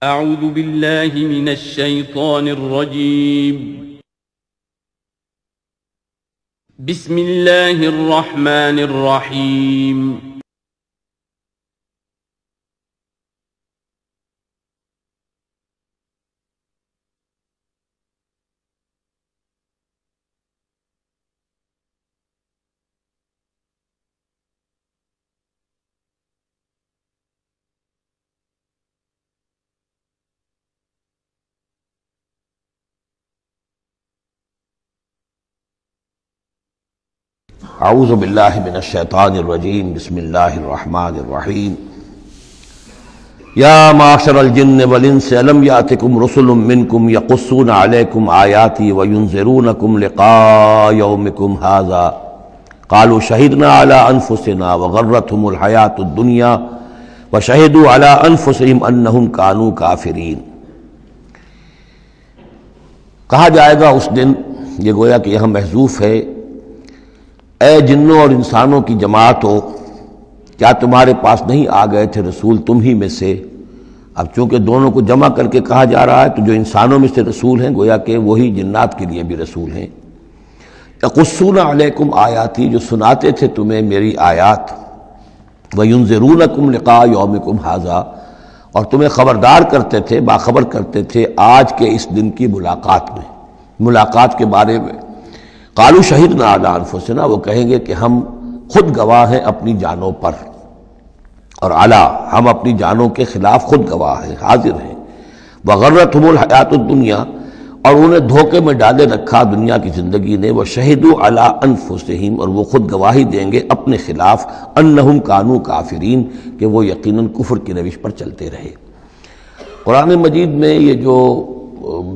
أعوذ بالله من الشيطان الرجيم. بسم الله الرحمن الرحيم. اعوذ باللہ من الشیطان الرجیم بسم اللہ الرحمن الرحیم یا معشر الجن والانس الم یاتکم رسل منکم یقصون علیکم آیاتی وینذرونکم لقاء یومکم ھذا قالوا شہدنا علی انفسنا وغرتهم الحیاۃ الدنیا وشہدوا علی انفسہم انہم کانوا کافرین۔ کہا جائے گا اس دن، یہ گویا کہ یہاں محذوف ہے، اے جنوں اور انسانوں کی جماعت ہو، کیا تمہارے پاس نہیں آ گئے تھے رسول تم ہی میں سے؟ اب چونکہ دونوں کو جمع کر کے کہا جا رہا ہے تو جو انسانوں میں سے رسول ہیں گویا کہ وہی جنات کے لیے بھی رسول ہیں۔ یقصون علیکم آیاتی، جو سناتے تھے تمہیں میری آیات، وینذرونکم لقاء یومکم ھذا، اور تمہیں خبردار کرتے تھے، باخبر کرتے تھے آج کے اس دن کی ملاقات کے بارے میں۔ قالوا شہدنا علی انفسنا، وہ کہیں گے کہ ہم خود گواہ ہیں اپنی جانوں پر، اور علی، ہم اپنی جانوں کے خلاف خود گواہ ہیں، حاضر ہیں۔ وغرتهم الحیاۃ الدنیا، اور انہیں دھوکے میں ڈالے رکھا دنیا کی زندگی نے، وشہدوا علی انفسہم، اور وہ خود گواہی دیں گے اپنے خلاف، انہم کانوا کافرین، کہ وہ یقیناً کفر کی روش پر چلتے رہے۔ قرآن مجید میں یہ جو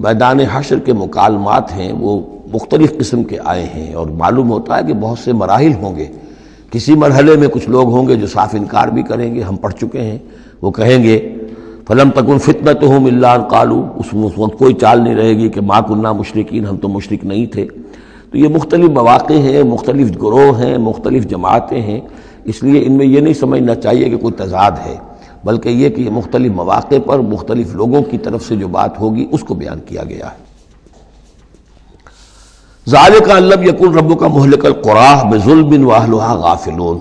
میدان حشر کے مکالمات ہیں وہ مختلف قسم کے آئے ہیں، اور معلوم ہوتا ہے کہ بہت سے مراحل ہوں گے۔ کسی مرحلے میں کچھ لوگ ہوں گے جو صاف انکار بھی کریں گے، ہم پڑھ چکے ہیں، وہ کہیں گے فَلَمْ تَكُنْ فِتْنَتُهُمْ إِلَّا أَنْ قَالُوا، اس وقت کوئی چال نہیں رہے گی کہ مَا كُنَّا مُشْرِكِينَ، ہم تو مشرک نہیں تھے۔ تو یہ مختلف مواقع ہیں، مختلف گروہ ہیں، مختلف جماعتیں ہیں، اس لیے ان میں یہ نہیں سمجھنا چاہیے کہ کوئی تضاد ہے، بلکہ یہ کہ یہ مختلف مواقع پر مختلف لوگوں کی طرف سے جو بات ہوگی اس کو بیان کیا گیا ہے۔ ذالک ان لم یکن ربک مہلک القری بظلم واہلھا غافلون،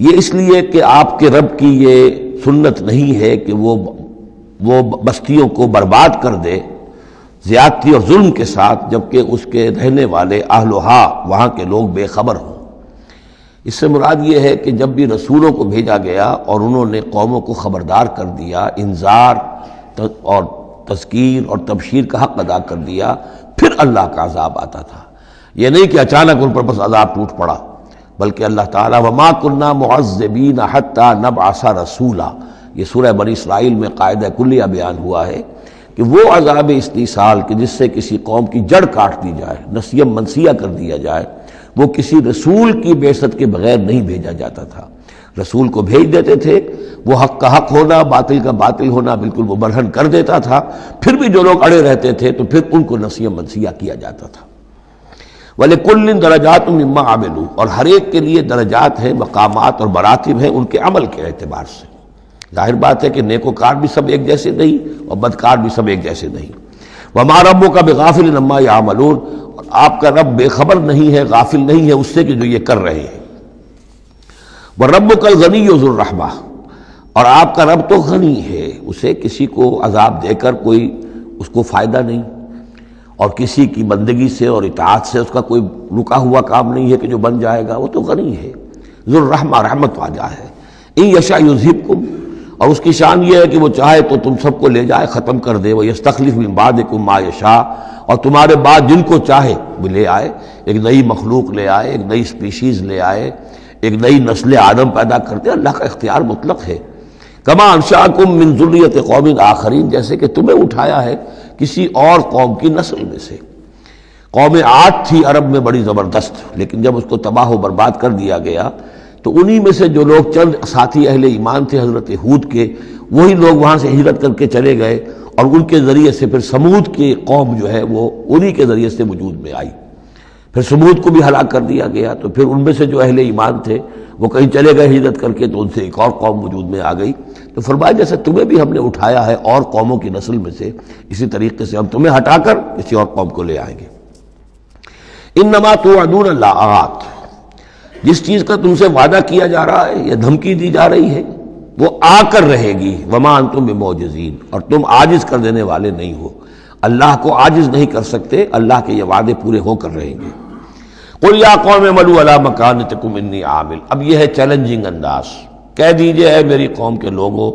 یہ اس لیے کہ آپ کے رب کی یہ سنت نہیں ہے کہ وہ بستیوں کو برباد کر دے زیادتی اور ظلم کے ساتھ، جبکہ اس کے رہنے والے اہلھا، وہاں کے لوگ بے خبر ہوں۔ اس سے مراد یہ ہے کہ جب بھی رسولوں کو بھیجا گیا اور انہوں نے قوموں کو خبردار کر دیا، انذار اور تذکیر اور تبشیر کا حق ادا کر دیا، پھر اللہ کا عذاب آتا تھا۔ یہ نہیں کہ اچانک ان پر بس عذاب ٹوٹ پڑا، بلکہ اللہ تعالیٰ وَمَا كُنَّا مُعَذِّبِينَ حَتَّى نَبْعَثَ رَسُولًا، یہ سورہ بنی اسرائیل میں قاعدہ کلیہ بیان ہوا ہے کہ وہ عذاب استیصال کہ جس سے کسی قوم کی جڑ کاٹ دی جائے، نسیم منسیہ کر دیا جائے، وہ کسی رسول کی بعثت کے بغیر نہیں بھیجا جاتا تھا۔ رسول کو بھیج دیتے تھے، وہ حق کا حق ہونا، باطل کا باطل ہونا بالکل وہ برہن کر دیتا تھا، پھر بھی جو لوگ اڑے رہتے تھے تو پھر ان کو نسیہ منسیہ کیا جاتا تھا۔ وَلِكُلٍّ دَرَجَاتٌ مِّمَّا عَمِلُوا، اور ہر ایک کے لیے درجات ہیں، مقامات اور مراتب ہیں ان کے عمل کے اعتبار سے۔ ظاہر بات ہے کہ نیکوکار بھی سب ایک جیسے نہیں اور بدکار بھی سب ایک جیسے نہیں۔ وَمَا رَبُّكَ بِغَافِلٍ عَمَّا يَعْمَلُونَ، اور آپ کا رب بے خبر نہیں ہے، غافل نہیں ہے اس سے کہ جو یہ کر رہے ہیں۔ وَرَبُّكَ الْغَنِيُّ ذُو الرَّحْمَةِ، اور آپ کا رب تو غنی ہے، اسے کسی کو عذاب دے کر کوئی اس کو فائدہ نہیں، اور کسی کی بندگی سے اور اطاعت سے اس کا کوئی رکا ہوا کام نہیں ہے کہ جو بن جائے گا، وہ تو غنی ہے، ذو الرحمہ، رحمت والا ہے۔ ان یشاء یذھبکم، اور اس کی شان یہ ہے کہ وہ چاہے تو تم سب کو لے جائے، ختم کر دے، ویستخلف من بعدکم ما یشاء، اور تمہارے بعد جن کو چاہے وہ لے آئے، ایک نئی مخلوق لے آئے، ایک نئی سپیشیز لے آئے، ایک نئی نسل آدم پیدا کرتے۔ اللہ کا اختیار مطلق ہے۔ کما انشأکم من ذریۃ قوم آخرین، جیسے کہ تمہیں اٹھایا ہے کسی اور قوم کی نسل میں سے۔ قوم عاد تھی عرب میں بڑی زبردست، لیکن جب اس کو تباہ و برباد کر دیا گیا تو انہی میں سے جو لوگ چند ساتھی اہل ایمان تھے حضرت ہود کے، وہی لوگ وہاں سے ہجرت کر کے چلے گئے، اور ان کے ذریعے سے پھر سمود کی قوم جو ہے وہ انہی کے ذریعے سے وجود میں آئی۔ پھر سمود کو بھی ہلاک کر دیا گیا، تو پھر ان میں سے جو اہل ایمان تھے وہ کہیں چلے گئے ہجرت کر کے، تو ان سے ایک اور قوم وجود میں آ گئی۔ تو فرمایا جیسے تمہیں بھی ہم نے اٹھایا ہے اور قوموں کی نسل میں سے، اسی طریقے سے ہم تمہیں ہٹا کر کسی اور قوم کو لے آئیں گے۔ انما توعدون لآت، جس چیز کا تم سے وعدہ کیا جا رہا ہے یا دھمکی دی جا رہی ہے وہ آ کر رہے گی، وما انتم بمعجزین، اور تم عاجز کر دینے والے نہیں ہو، اللہ کو عاجز نہیں کر سکتے، اللہ کے یہ وعدے پورے ہو کر رہیں گے۔ قل یا قوم اعملوا علی مکانتکم انی عامل، اب یہ ہے چیلنجنگ انداز، کہہ دیجئے اے میری قوم کے لوگوں،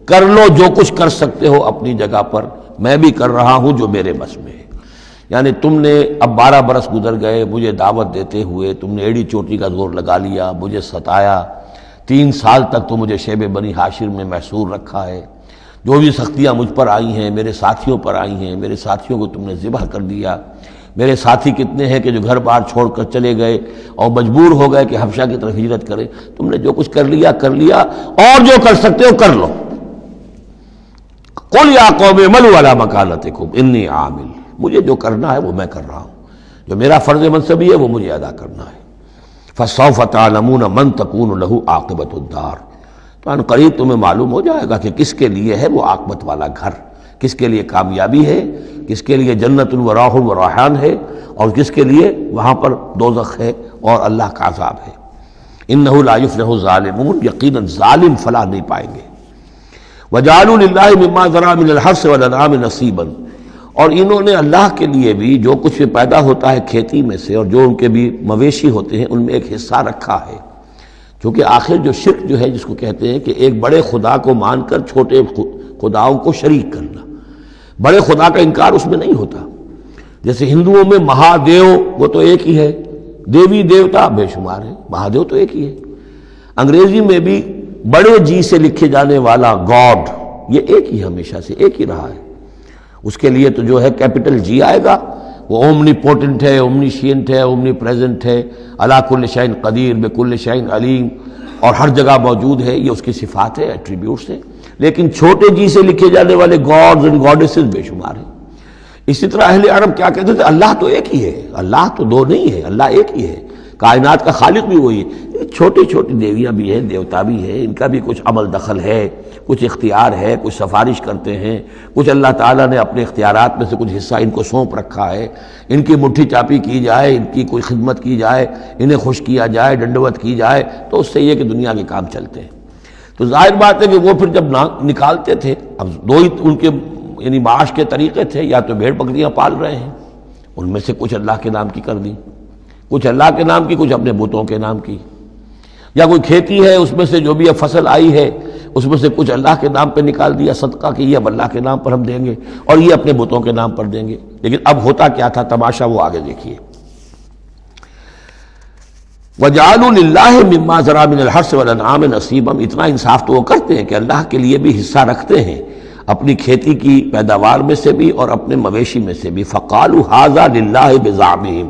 کر لو جو کچھ کر سکتے ہو اپنی جگہ پر، میں بھی کر رہا ہوں جو میرے بس میں ہے۔ یعنی تم نے اب 12 برس گزر گئے مجھے دعوت دیتے ہوئے، تم نے ایڑی چوٹی کا زور لگا لیا، مجھے ستایا، 3 سال تک تو مجھے شیب بنی ہاشر میں محصور رکھا ہے، جو بھی سختیاں مجھ پر آئی ہیں میرے ساتھیوں پر آئی ہیں، میرے ساتھیوں کو تم نے ذبح کر دیا، میرے ساتھی کتنے ہیں کہ جو گھر بار چھوڑ کر چلے گئے اور مجبور ہو گئے کہ حبشہ کی طرف ہجرت کریں، تم نے جو کچھ کر لیا اور جو کر سکتے ہو کر لو۔ قل یا قوم اعملوا علی مکانتکم انی عامل، مجھے جو کرنا ہے وہ میں کر رہا ہوں، جو میرا فرض منصبی ہے وہ مجھے ادا کرنا ہے۔ فسوف تعلمون من تکون لہ عاقبۃ الدار، تو ان قریب تمہیں معلوم ہو جائے گا کہ کس کے لیے ہے وہ عاقبت والا گھر، کس کے لیے کامیابی ہے، کس کے لیے جنت و راح و ریحان ہے، اور کس کے لیے وہاں پر دوزخ ہے اور اللہ کا عذاب ہے۔ انہ لا یفلح الظالمون، یقیناً ظالم فلاح نہیں پائیں گے۔ وجعلوا للہ مما ذرا من الحرث والانعام نصیبا، اور انہوں نے اللہ کے لیے بھی جو کچھ پیدا ہوتا ہے کھیتی میں سے اور جو ان کے بھی مویشی ہوتے ہیں ان میں ایک حصہ رکھا ہے، کیونکہ آخر جو شرک جو ہے جس کو کہتے ہیں کہ ایک بڑے خدا کو مان کر چھوٹے خداؤں کو شریک کرنا، بڑے خدا کا انکار اس میں نہیں ہوتا۔ جیسے ہندوؤں میں مہادیو وہ تو ایک ہی ہے، دیوی دیوتا بے شمار ہے، مہادیو تو ایک ہی ہے۔ انگریزی میں بھی بڑے جی سے لکھے جانے والا گاڈ یہ ایک ہی ہمیشہ سے ایک ہی رہا ہے، اس کے لیے تو جو ہے کیپٹل جی آئے گا، وہ اومنی پوٹنٹ ہے، اومنیشینٹ ہے، اومنی پریزنٹ ہے، علی کل شیء قدیر بکل شیء علیم، اور ہر جگہ موجود ہے، یہ اس کی صفات ہے، ایٹریبیوٹس ہیں۔ لیکن چھوٹے جی سے لکھے جانے والے گاڈز اینڈ گاڈیسز بے شمار ہیں۔ اسی طرح اہل عرب کیا کہتے تھے، اللہ تو ایک ہی ہے، اللہ تو دو نہیں ہے، اللہ ایک ہی ہے، کائنات کا خالق بھی وہی ہے۔ چھوٹی چھوٹی دیویاں بھی ہیں، دیوتا بھی ہیں، ان کا بھی کچھ عمل دخل ہے، کچھ اختیار ہے، کچھ سفارش کرتے ہیں، کچھ اللہ تعالیٰ نے اپنے اختیارات میں سے کچھ حصہ ان کو سونپ رکھا ہے، ان کی مٹھی چاپی کی جائے، ان کی کوئی خدمت کی جائے، انہیں خوش کیا جائے، ڈنڈوت کی جائے، تو اس سے یہ کہ دنیا کے کام چلتے ہیں۔ تو ظاہر بات ہے کہ وہ پھر جب نکالتے تھے، اب دو ہی ان کے یعنی معاش کے طریقے تھے، یا تو بھیڑ بکریاں پال رہے ہیں، ان میں سے کچھ اللہ کے نام کی کر دی، کچھ اللہ کے نام کی، کچھ اپنے بتوں کے نام کی، یا کوئی کھیتی ہے اس میں سے جو بھی اب فصل آئی ہے اس میں سے کچھ اللہ کے نام پہ نکال دیا صدقہ کہ یہ اب اللہ کے نام پر ہم دیں گے اور یہ اپنے بتوں کے نام پر دیں گے۔ لیکن اب ہوتا کیا تھا تماشا وہ آگے دیکھیے۔ وَجَعَلُوا لِلَّهِ مِمَّا ذَرَا مِنَ الْحَرْثِ وَالْأَنْعَامِ نَصِيبًا، اتنا انصاف تو وہ کرتے ہیں کہ اللہ کے لیے بھی حصہ رکھتے ہیں اپنی کھیتی کی پیداوار میں سے بھی اور اپنے مویشی میں سے بھی۔ فَقَالُوا هَذَا لِلَّهِ بِزَعْمِهِمْ،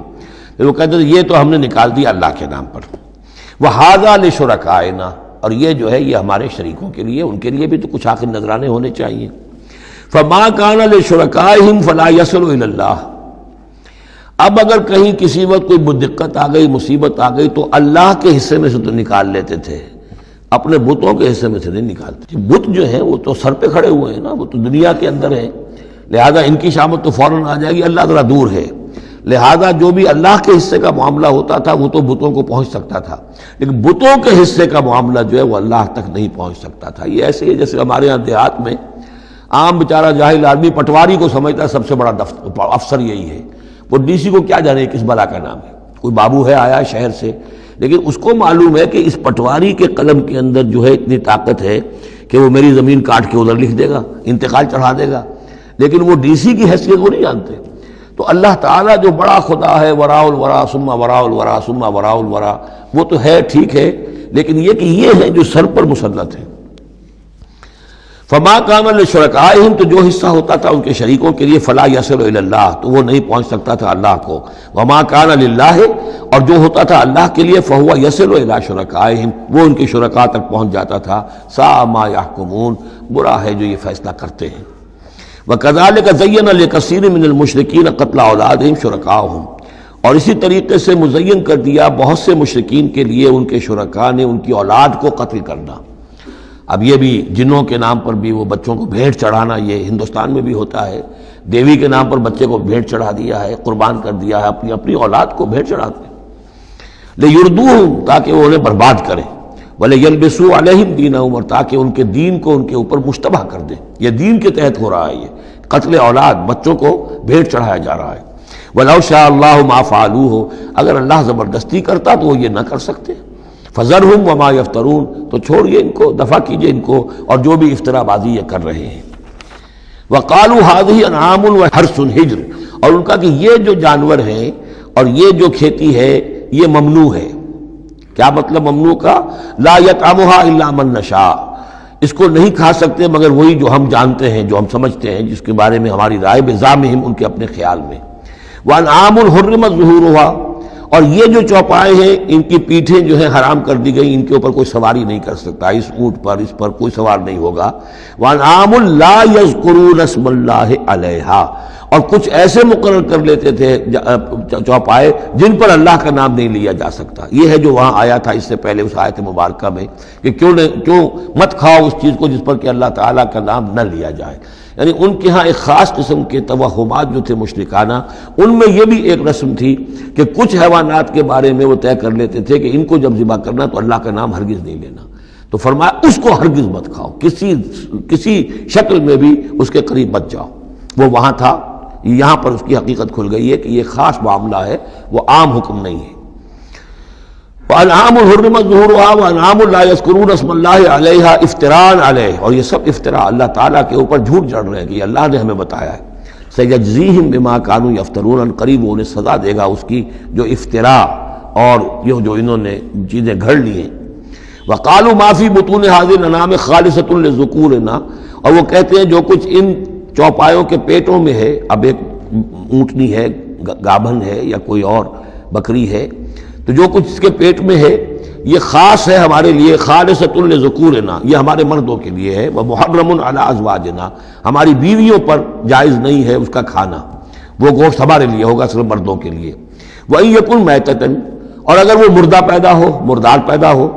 وہ کہتے ہیں یہ تو ہم نے نکال دیا اللہ کے نام پر، وَهَذَا لِشُرَكَائِنَا، اور یہ جو ہے یہ ہمارے شریکوں کے لیے، ان کے لیے بھی تو کچھ آخر نذرانے ہونے چاہیے۔ فَمَا كَانَ لِشُرَكَائِهِمْ فَلَا يَصِلُ إِلَى اللَّهِ، اب اگر کہیں کسی وقت کوئی دقت آ گئی، مصیبت آ گئی، تو اللہ کے حصے میں سے تو نکال لیتے تھے، اپنے بتوں کے حصے میں سے نہیں نکالتے۔ بت جو ہیں وہ تو سر پہ کھڑے ہوئے ہیں نا، وہ تو دنیا کے اندر ہیں، لہذا ان کی شامت تو فوراً آ جائے گی، اللہ ذرا دور ہے، لہذا جو بھی اللہ کے حصے کا معاملہ ہوتا تھا وہ تو بتوں کو پہنچ سکتا تھا، لیکن بتوں کے حصے کا معاملہ جو ہے وہ اللہ تک نہیں پہنچ سکتا تھا۔ یہ ایسے ہی جیسے ہمارے یہاں دیہات میں عام بیچارہ جاہل آدمی پٹواری کو سمجھتا ہے سب سے بڑا افسر یہی ہے، وہ ڈی سی کو کیا جانے کس بلا کا نام ہے، کوئی بابو ہے آیا شہر سے، لیکن اس کو معلوم ہے کہ اس پٹواری کے قلم کے اندر جو ہے اتنی طاقت ہے کہ وہ میری زمین کاٹ کے ادھر لکھ دے گا، انتقال چڑھا دے گا، لیکن وہ ڈی سی کی حیثیت وہ نہیں جانتے۔ تو اللہ تعالیٰ جو بڑا خدا ہے، وراء الورا ثم وراء الورا ثم وراء الورا، وہ تو ہے ٹھیک ہے، لیکن یہ کہ یہ ہے جو سر پر مسلط ہے۔ فما کان لشرکائہم، تو جو حصہ ہوتا تھا ان کے شریکوں کے لیے، فلا یصل الی اللہ، تو وہ نہیں پہنچ سکتا تھا اللہ کو۔ وما کان للہ، اور جو ہوتا تھا اللہ کے لیے، فہو یصل الی شرکائہم، وہ ان کے شرکاء تک پہنچ جاتا تھا۔ ساء ما یحکمون، برا ہے جو یہ فیصلہ کرتے ہیں۔ وَكَذَلِكَ زَيَّنَ لِكَثِيرٍ مِّنَ الْمُشْرِكِينَ قَتْلَ أَوْلَادِهِمْ شُرَكَاؤُهُمْ، اور اسی طریقے سے مزین کر دیا بہت سے مشرکین کے لیے ان کے شرکاء نے ان کی اولاد کو قتل کرنا۔ اب یہ بھی جنوں کے نام پر بھی وہ بچوں کو بھیٹ چڑھانا، یہ ہندوستان میں بھی ہوتا ہے، دیوی کے نام پر بچے کو بھیٹ چڑھا دیا ہے، قربان کر دیا ہے، اپنی اولاد کو بھیٹ چڑھاتے ہیں لیردوہم، تاکہ وہ انہیں برباد کریں، ولیلبسوا علیہم دینہم، اور تاکہ ان کے دین کو ان کے اوپر مشتبہ کر دیں۔ یہ دین کے تحت ہو رہا ہے، یہ قتل اولاد، بچوں کو بھیٹ چڑھایا جا رہا ہے۔ وَلَوْ شَاءَ اللَّهُ مَا فَعَلُوهُ، اگر اللہ زبردستی کرتا تو وہ یہ نہ کر سکتے۔ فَذَرْهُمْ وَمَا يَفْتَرُونَ، تو چھوڑیے ان کو، دفع کیجئے ان کو اور جو بھی افترا بازی یہ کر رہے ہیں۔ وَقَالُوا هَٰذِهِ أَنْعَامٌ وَحَرْثٌ حِجْرٌ، اور ان کا کہ یہ جو جانور ہیں اور یہ جو کھیتی ہے یہ ممنوع ہے۔ کیا مطلب ممنوع کا؟ لا يطعمها الا من نشاء، اس کو نہیں کھا سکتے مگر وہی جو ہم جانتے ہیں، جو ہم سمجھتے ہیں، جس کے بارے میں ہماری رائے بزعمہم، ان کے اپنے خیال میں۔ وانعام حرمت ظہورها، اور یہ جو چوپائے ہیں ان کی پیٹھیں جو ہیں حرام کر دی گئی، ان کے اوپر کوئی سواری نہیں کر سکتا، اس اونٹ پر اس پر کوئی سوار نہیں ہوگا۔ وانعام لا یذکرون اسم اللہ علیہا، اور کچھ ایسے مقرر کر لیتے تھے چوپائے جن پر اللہ کا نام نہیں لیا جا سکتا۔ یہ ہے جو وہاں آیا تھا اس سے پہلے اس آیت مبارکہ میں کہ کیوں مت کھاؤ اس چیز کو جس پر کہ اللہ تعالیٰ کا نام نہ لیا جائے۔ یعنی ان کے ہاں ایک خاص قسم کے توہمات جو تھے مشرکانہ، ان میں یہ بھی ایک رسم تھی کہ کچھ حیوانات کے بارے میں وہ طے کر لیتے تھے کہ ان کو جب ذبح کرنا تو اللہ کا نام ہرگز نہیں لینا، تو فرمایا اس کو ہرگز مت کھاؤ، کسی شکل میں بھی اس کے قریب مت جاؤ۔ وہ وہاں تھا، یہاں پر اس کی حقیقت کھل گئی ہے کہ یہ خاص معاملہ ہے، وہ عام حکم نہیں ہے۔ وَأَنْعَامٌ حُرِّمَتْ ظُهُورُهَا وَأَنْعَامٌ لَا يَذْكُرُونَ اسْمَ اللَّهِ عَلَيْهَا افْتِرَاءً عَلَيْهِ، اور یہ سب افطرا اللہ تعالیٰ کے اوپر جھوٹ جڑ رہے ہیں کہ اللہ نے ہمیں بتایا ہے۔ سَيَجْزِيهِمْ بِمَا كَانُوا يَفْتَرُونَ، ان قریب وہ انہیں سزا دے گا اس کی جو افطرا اور یہ جو انہوں نے چیزیں گھڑ لی ہیں۔ وَقَالُوا مَا فِي بُطُونِ هَٰذِهِ الْأَنْعَامِ خَالِصَةٌ لِّذُكُورِنَا، اور وہ کہتے ہیں جو کچھ ان چوپایوں کے پیٹوں میں ہے، اب ایک اونٹنی ہے، گابھن ہے یا کوئی اور بکری ہے، تو جو کچھ اس کے پیٹ میں ہے یہ خاص ہے ہمارے لیے، خالصۃ لذکورنا، یہ ہمارے مردوں کے لیے ہے، ومحرم علی ازواجنا، ہماری بیویوں پر جائز نہیں ہے اس کا کھانا، وہ گوشت ہمارے لیے ہوگا صرف مردوں کے لیے۔ وَإِن يَكُن مَيْتَةً، اور اگر وہ مردہ پیدا ہو، مردار پیدا ہو،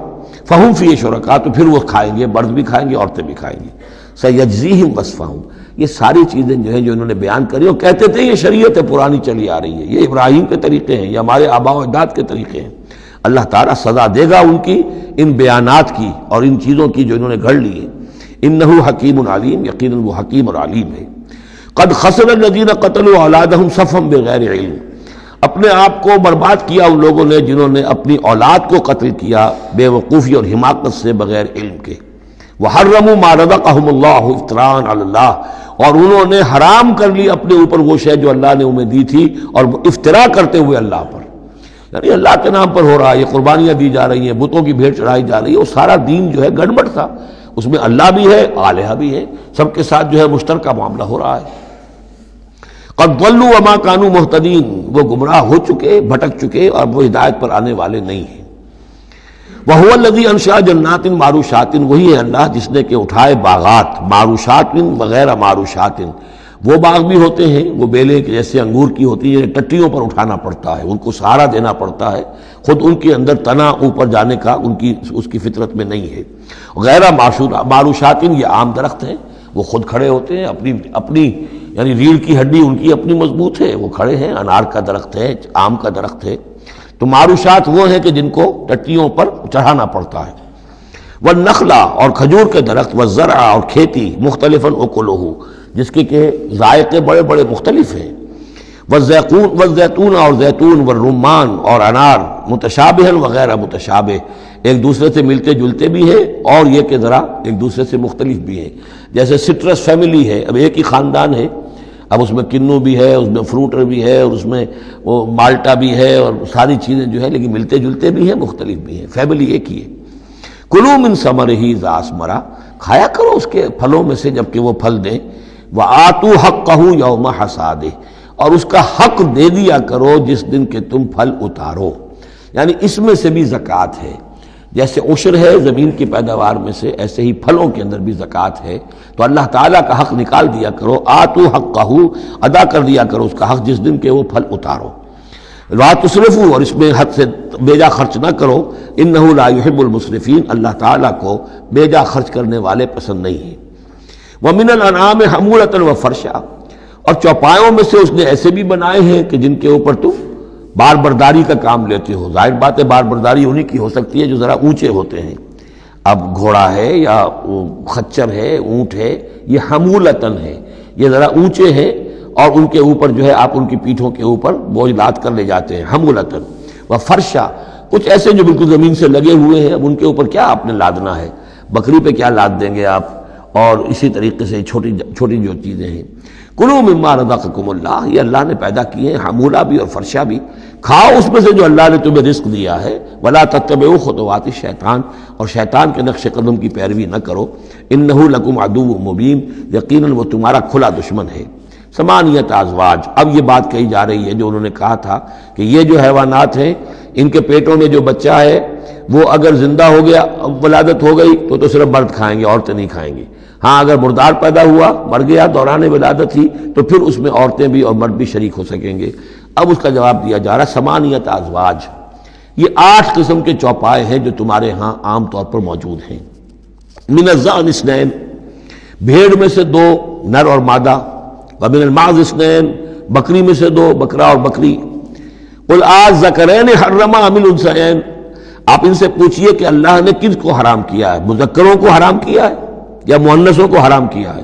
فَهُمْ فِيهِ شُرَكَاء، تو پھر وہ کھائیں گے، مرد بھی کھائیں گے، عورتیں بھی کھائیں گے۔ سَيَجْزِيهِمْ وَصْفَهُمْ، یہ ساری چیزیں جو ہیں جو انہوں نے بیان کری، اور کہتے تھے یہ شریعت پرانی چلی آ رہی ہے، یہ ابراہیم کے طریقے ہیں، یہ ہمارے آباء و اجداد کے طریقے ہیں۔ اللہ تعالیٰ سزا دے گا ان کی ان بیانات کی اور ان چیزوں کی جو انہوں نے گھڑ لی ہے۔ انہ حکیم علیم، یقیناً وہ حکیم اور علیم ہے۔ قد خسر الذین قتلوا اولادہم صفحا بغیر علم، اپنے آپ کو برباد کیا ان لوگوں نے جنہوں نے اپنی اولاد کو قتل کیا بے وقوفی اور حماقت سے، بغیر علم کے۔ وحرموا ما رزقهم اللہ افتراء علی اللہ، اور انہوں نے حرام کر لی اپنے اوپر وہ شے جو اللہ نے انہیں دی تھی، اور افطرا کرتے ہوئے اللہ پر، یعنی اللہ کے نام پر ہو رہا ہے، یہ قربانیاں دی جا رہی ہیں، بتوں کی بھیٹ چڑھائی جا رہی ہے، وہ سارا دین جو ہے گڑبڑ تھا، اس میں اللہ بھی ہے، آلہہ بھی ہے، سب کے ساتھ جو ہے مشترکہ معاملہ ہو رہا ہے۔ قد ضلوا وما كانوا مهتدين، وہ گمراہ ہو چکے، بھٹک چکے، اور وہ ہدایت پر آنے والے نہیں ہیں۔ وَهُوَ الَّذِي أَنشَأَ جَنَّاتٍ مَعْرُوشَاتٍ، وہی ہے اللہ جس نے کہ اٹھائے باغات، معروشات وغیرہ معروشات، وہ باغ بھی ہوتے ہیں وہ بیلے کے جیسے انگور کی ہوتی ہے، ٹٹیوں پر اٹھانا پڑتا ہے، ان کو سہارا دینا پڑتا ہے، خود ان کے اندر تنا اوپر جانے کا اس کی فطرت میں نہیں ہے۔ غیر معروشات، یہ عام درخت ہیں، وہ خود کھڑے ہوتے ہیں، اپنی یعنی ریڑھ کی ہڈی ان کی اپنی مضبوط ہے، وہ کھڑے ہیں، انار کا درخت ہے، آم کا درخت ہے۔ تو معروشات وہ ہیں کہ جن کو ٹٹیوں پر چڑھانا پڑتا ہے۔ والنخلا، اور کھجور کے درخت، والزرع، اور کھیتی، مختلفاً اکلہ، جس کے کہ ذائقے بڑے بڑے مختلف ہیں۔ والزیتون، اور زیتون، والرمان، اور انار، متشابہ وغیرہ متشابہ، ایک دوسرے سے ملتے جلتے بھی ہیں اور یہ کہ ذرا ایک دوسرے سے مختلف بھی ہیں۔ جیسے سٹرس فیملی ہے، اب ایک ہی خاندان ہے، اب اس میں کنو بھی ہے، اس میں فروٹر بھی ہے، اور اس میں وہ مالٹا بھی ہے، اور ساری چیزیں جو ہے لیکن ملتے جلتے بھی ہیں، مختلف بھی ہیں، فیملی ایک ہی ہے۔ کلوا من ثمرہ اذا اثمر، کھایا کرو اس کے پھلوں میں سے جب کہ وہ پھل دیں۔ وآتوا حقہ یوم حصادہ، اور اس کا حق دے دیا کرو جس دن کہ تم پھل اتارو، یعنی اس میں سے بھی زکوٰۃ ہے، جیسے عشر ہے زمین کی پیداوار میں سے، ایسے ہی پھلوں کے اندر بھی زکوٰۃ ہے۔ تو اللہ تعالیٰ کا حق نکال دیا کرو، آتوا حقہ، ادا کر دیا کرو اس کا حق جس دن کہ وہ پھل اتارو۔ لا تسرفوا، اور اس میں حد سے بیجا خرچ نہ کرو، انہ لا یحب المسرفین، اللہ تعالیٰ کو بیجا خرچ کرنے والے پسند نہیں ہیں۔ ومن الانعام حمولۃ وفرشا، اور چوپایوں میں سے اس نے ایسے بھی بنائے ہیں کہ جن کے اوپر تم بار برداری کا کام لیتے ہو۔ ظاہر بات ہے بار برداری انہی کی ہو سکتی ہے جو ذرا اونچے ہوتے ہیں، اب گھوڑا ہے یا خچر ہے، اونٹ ہے، یہ حمولتن ہے، یہ ذرا اونچے ہیں اور ان کے اوپر جو ہے آپ ان کی پیٹھوں کے اوپر بوجھ لاد کر لے جاتے ہیں، حمولتن وفرشا، کچھ ایسے جو بالکل زمین سے لگے ہوئے ہیں، اب ان کے اوپر کیا آپ نے لادنا ہے، بکری پہ کیا لاد دیں گے آپ، اور اسی طریقے سے چھوٹی چھوٹی جو چیزیں ہیں۔ کلوا مما رزقکم اللہ، یہ اللہ نے پیدا کیے ہیں، حمولہ بھی اور فرشا بھی، کھاؤ اس میں سے جو اللہ نے تمہیں رزق دیا ہے۔ ولا تتبعوا خطوات الشیطان، اور شیطان کے نقش قدم کی پیروی نہ کرو، انہ لکم عدو مبین، یقیناً وہ تمہارا کھلا دشمن ہے۔ ثمانیۃ ازواج، اب یہ بات کہی جا رہی ہے جو انہوں نے کہا تھا کہ یہ جو حیوانات ہیں ان کے پیٹوں میں جو بچہ ہے وہ اگر زندہ ہو گیا، ولادت ہو گئی تو صرف مرد کھائیں گے، عورتیں نہیں کھائیں گی۔ ہاں اگر مردار پیدا ہوا، مر گیا دوران ولادت ہی، تو پھر اس میں عورتیں بھی اور مرد بھی شریک ہو سکیں گے۔ اب اس کا جواب دیا جا رہا ہے ثمانیۃ ازواج، یہ 8 قسم کے چوپائے ہیں جو تمہارے ہاں عام طور پر موجود ہیں۔ من الضأن اثنین، بھیڑ میں سے 2 نر اور مادہ، ومن المعز اثنین، بکری میں سے 2 بکرا اور بکری۔ قل الذکرین حرم ام الانثیین، آپ ان سے پوچھئے کہ اللہ نے کس کو حرام کیا ہے، مذکروں کو حرام کیا ہے یا مؤنثوں کو حرام کیا ہے؟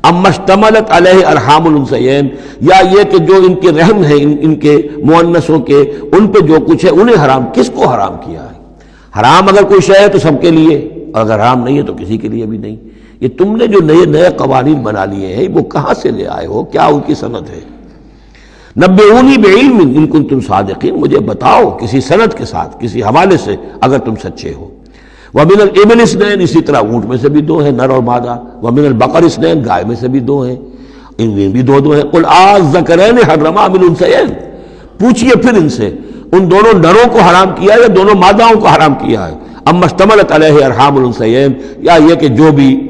اما اشتملت علیہ ارحام الانثیین، یا یہ کہ جو ان کے رحم ہیں ان کے مؤنثوں کے، ان پہ جو کچھ ہے انہیں حرام، کس کو حرام کیا ہے؟ حرام اگر کوئی شے ہے تو سب کے لیے، اور اگر حرام نہیں ہے تو کسی کے لیے بھی نہیں۔ یہ تم نے جو نئے قوانین بنا لیے ہیں وہ کہاں سے لے آئے ہو، کیا ان کی سند ہے؟ نبئونی بعلم ان کنتم صادقین، مجھے بتاؤ کسی سند کے ساتھ، کسی حوالے سے اگر تم سچے ہو۔ ومن الابل اثنین، اسی طرح اونٹ میں سے بھی 2 ہیں نر اور مادہ۔ ومن البقر اثنین، گائے میں سے بھی 2 ہیں، ان میں بھی 2 ہیں۔ قل الذکرین حرم ام الانثیین، پوچھئے پھر ان سے ان دونوں نروں کو حرام کیا ہے یا دونوں ماداؤں کو حرام کیا ہے؟ اما اشتملت علیہ ارحام الانثیین، یا یہ کہ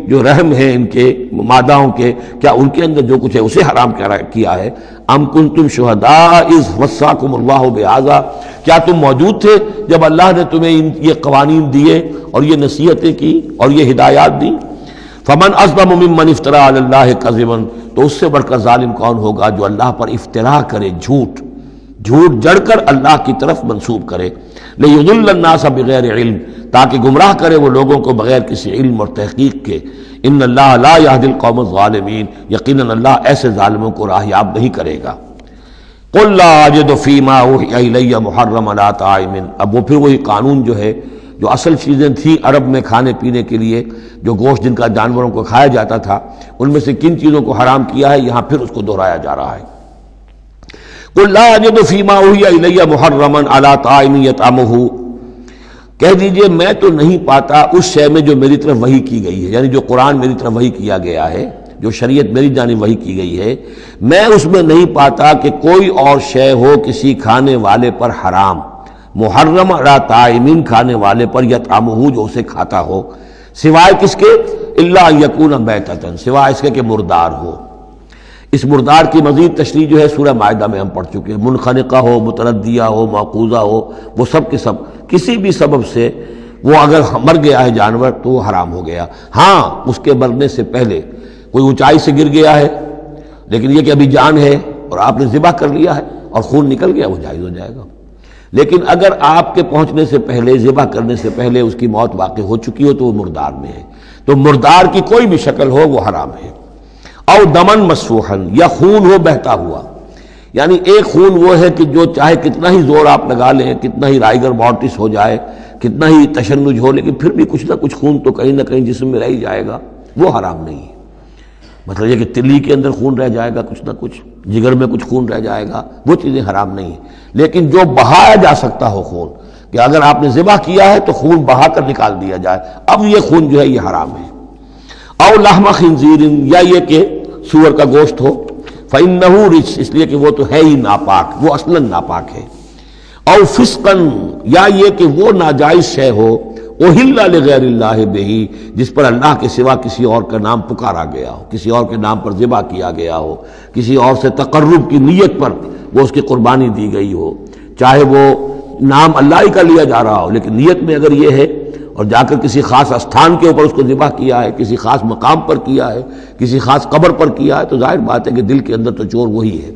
جو رحم ہیں ان کے ماداؤں کے، کیا ان کے اندر جو کچھ ہے اسے حرام کیا ہے؟ ام کنتم شہداء اذ وصاکم اللہ بہذا، کیا تم موجود تھے جب اللہ نے تمہیں یہ قوانین دیے اور یہ نصیحتیں کی اور یہ ہدایات دی؟ فمن اظلم ممن افترى علی اللہ کذبا، تو اس سے بڑھ کر ظالم کون ہوگا جو اللہ پر افترا کرے، جھوٹ جڑ کر اللہ کی طرف منسوب کرے۔ لیضل الناس بغیر علم، تاکہ گمراہ کرے وہ لوگوں کو بغیر کسی علم اور تحقیق کے۔ ان اللہ لا یہدی القوم الظالمین، یقیناً اللہ ایسے ظالموں کو راہیاب نہیں کرے گا۔ قل لا اجد فیما اوحی الی محرما علی طاعم، اب وہ پھر وہی قانون جو ہے، جو اصل چیزیں تھیں عرب میں کھانے پینے کے لیے، جو گوشت جن کا جانوروں کو کھایا جاتا تھا، ان میں سے کن چیزوں کو حرام کیا ہے، یہاں پھر اس کو دہرایا جا رہا ہے۔ قل لا اجد فیما اوحی الی محرما علی طاعم یطعمہ، کہہ دیجئے میں تو نہیں پاتا اس شے میں جو میری طرف وحی کی گئی ہے، یعنی جو قرآن میری طرف وحی کیا گیا ہے، جو شریعت میری جانب وحی کی گئی ہے، میں اس میں نہیں پاتا کہ کوئی اور شے ہو کسی کھانے والے پر حرام، محرم علی طاعم، کھانے والے پر، یطعمہ جو اسے کھاتا ہو، سوائے کس کے؟ الا ان یکون میتۃ، سوائے اس کے کہ مردار ہو۔ اس مردار کی مزید تشریح جو ہے سورہ مائدہ میں ہم پڑھ چکے ہیں، منخنقہ ہو، متردیہ ہو، موقوذہ ہو، وہ سب کے سب کسی بھی سبب سے وہ اگر مر گیا ہے جانور تو وہ حرام ہو گیا۔ ہاں اس کے مرنے سے پہلے کوئی اونچائی سے گر گیا ہے، لیکن یہ کہ ابھی جان ہے اور آپ نے ذبح کر لیا ہے اور خون نکل گیا، وہ جائز ہو جائے گا۔ لیکن اگر آپ کے پہنچنے سے پہلے، ذبح کرنے سے پہلے اس کی موت واقع ہو چکی ہو تو وہ مردار میں ہے، تو مردار کی کوئی بھی شکل ہو وہ حرام ہے۔ او دمن مسفوحا، یا خون ہو بہتا ہوا، یعنی ایک خون وہ ہے کہ جو چاہے کتنا ہی زور آپ لگا لیں، کتنا ہی رائگر مارٹس ہو جائے، کتنا ہی تشنج ہو، لیکن پھر بھی کچھ نہ کچھ خون تو کہیں نہ کہیں جسم میں رہ ہی جائے گا، وہ حرام نہیں ہے۔ مطلب یہ کہ تلی کے اندر خون رہ جائے گا، کچھ نہ کچھ جگر میں کچھ خون رہ جائے گا، وہ چیزیں حرام نہیں ہیں۔ لیکن جو بہایا جا سکتا ہو خون، کہ اگر آپ نے ذبح کیا ہے تو خون بہا کر نکال دیا جائے، اب یہ خون جو ہے یہ حرام ہے۔ او لحم خنزیر، یا یہ کہ سور کا گوشت ہو، فإنہ رجس، اس لیے کہ وہ تو ہے ہی ناپاک، وہ اصلاً ناپاک ہے۔ او فسقاً، یا یہ کہ وہ ناجائز شے ہو، احل لغیر اللہ بہ، جس پر اللہ کے سوا کسی اور کا نام پکارا گیا ہو، کسی اور کے نام پر ذبح کیا گیا ہو، کسی اور سے تقرب کی نیت پر وہ اس کی قربانی دی گئی ہو، چاہے وہ نام اللہ ہی کا لیا جا رہا ہو، لیکن نیت میں اگر یہ ہے اور جا کر کسی خاص استھان کے اوپر اس کو ذبح کیا ہے، کسی خاص مقام پر کیا ہے، کسی خاص قبر پر کیا ہے، تو ظاہر بات ہے کہ دل کے اندر تو چور وہی ہے۔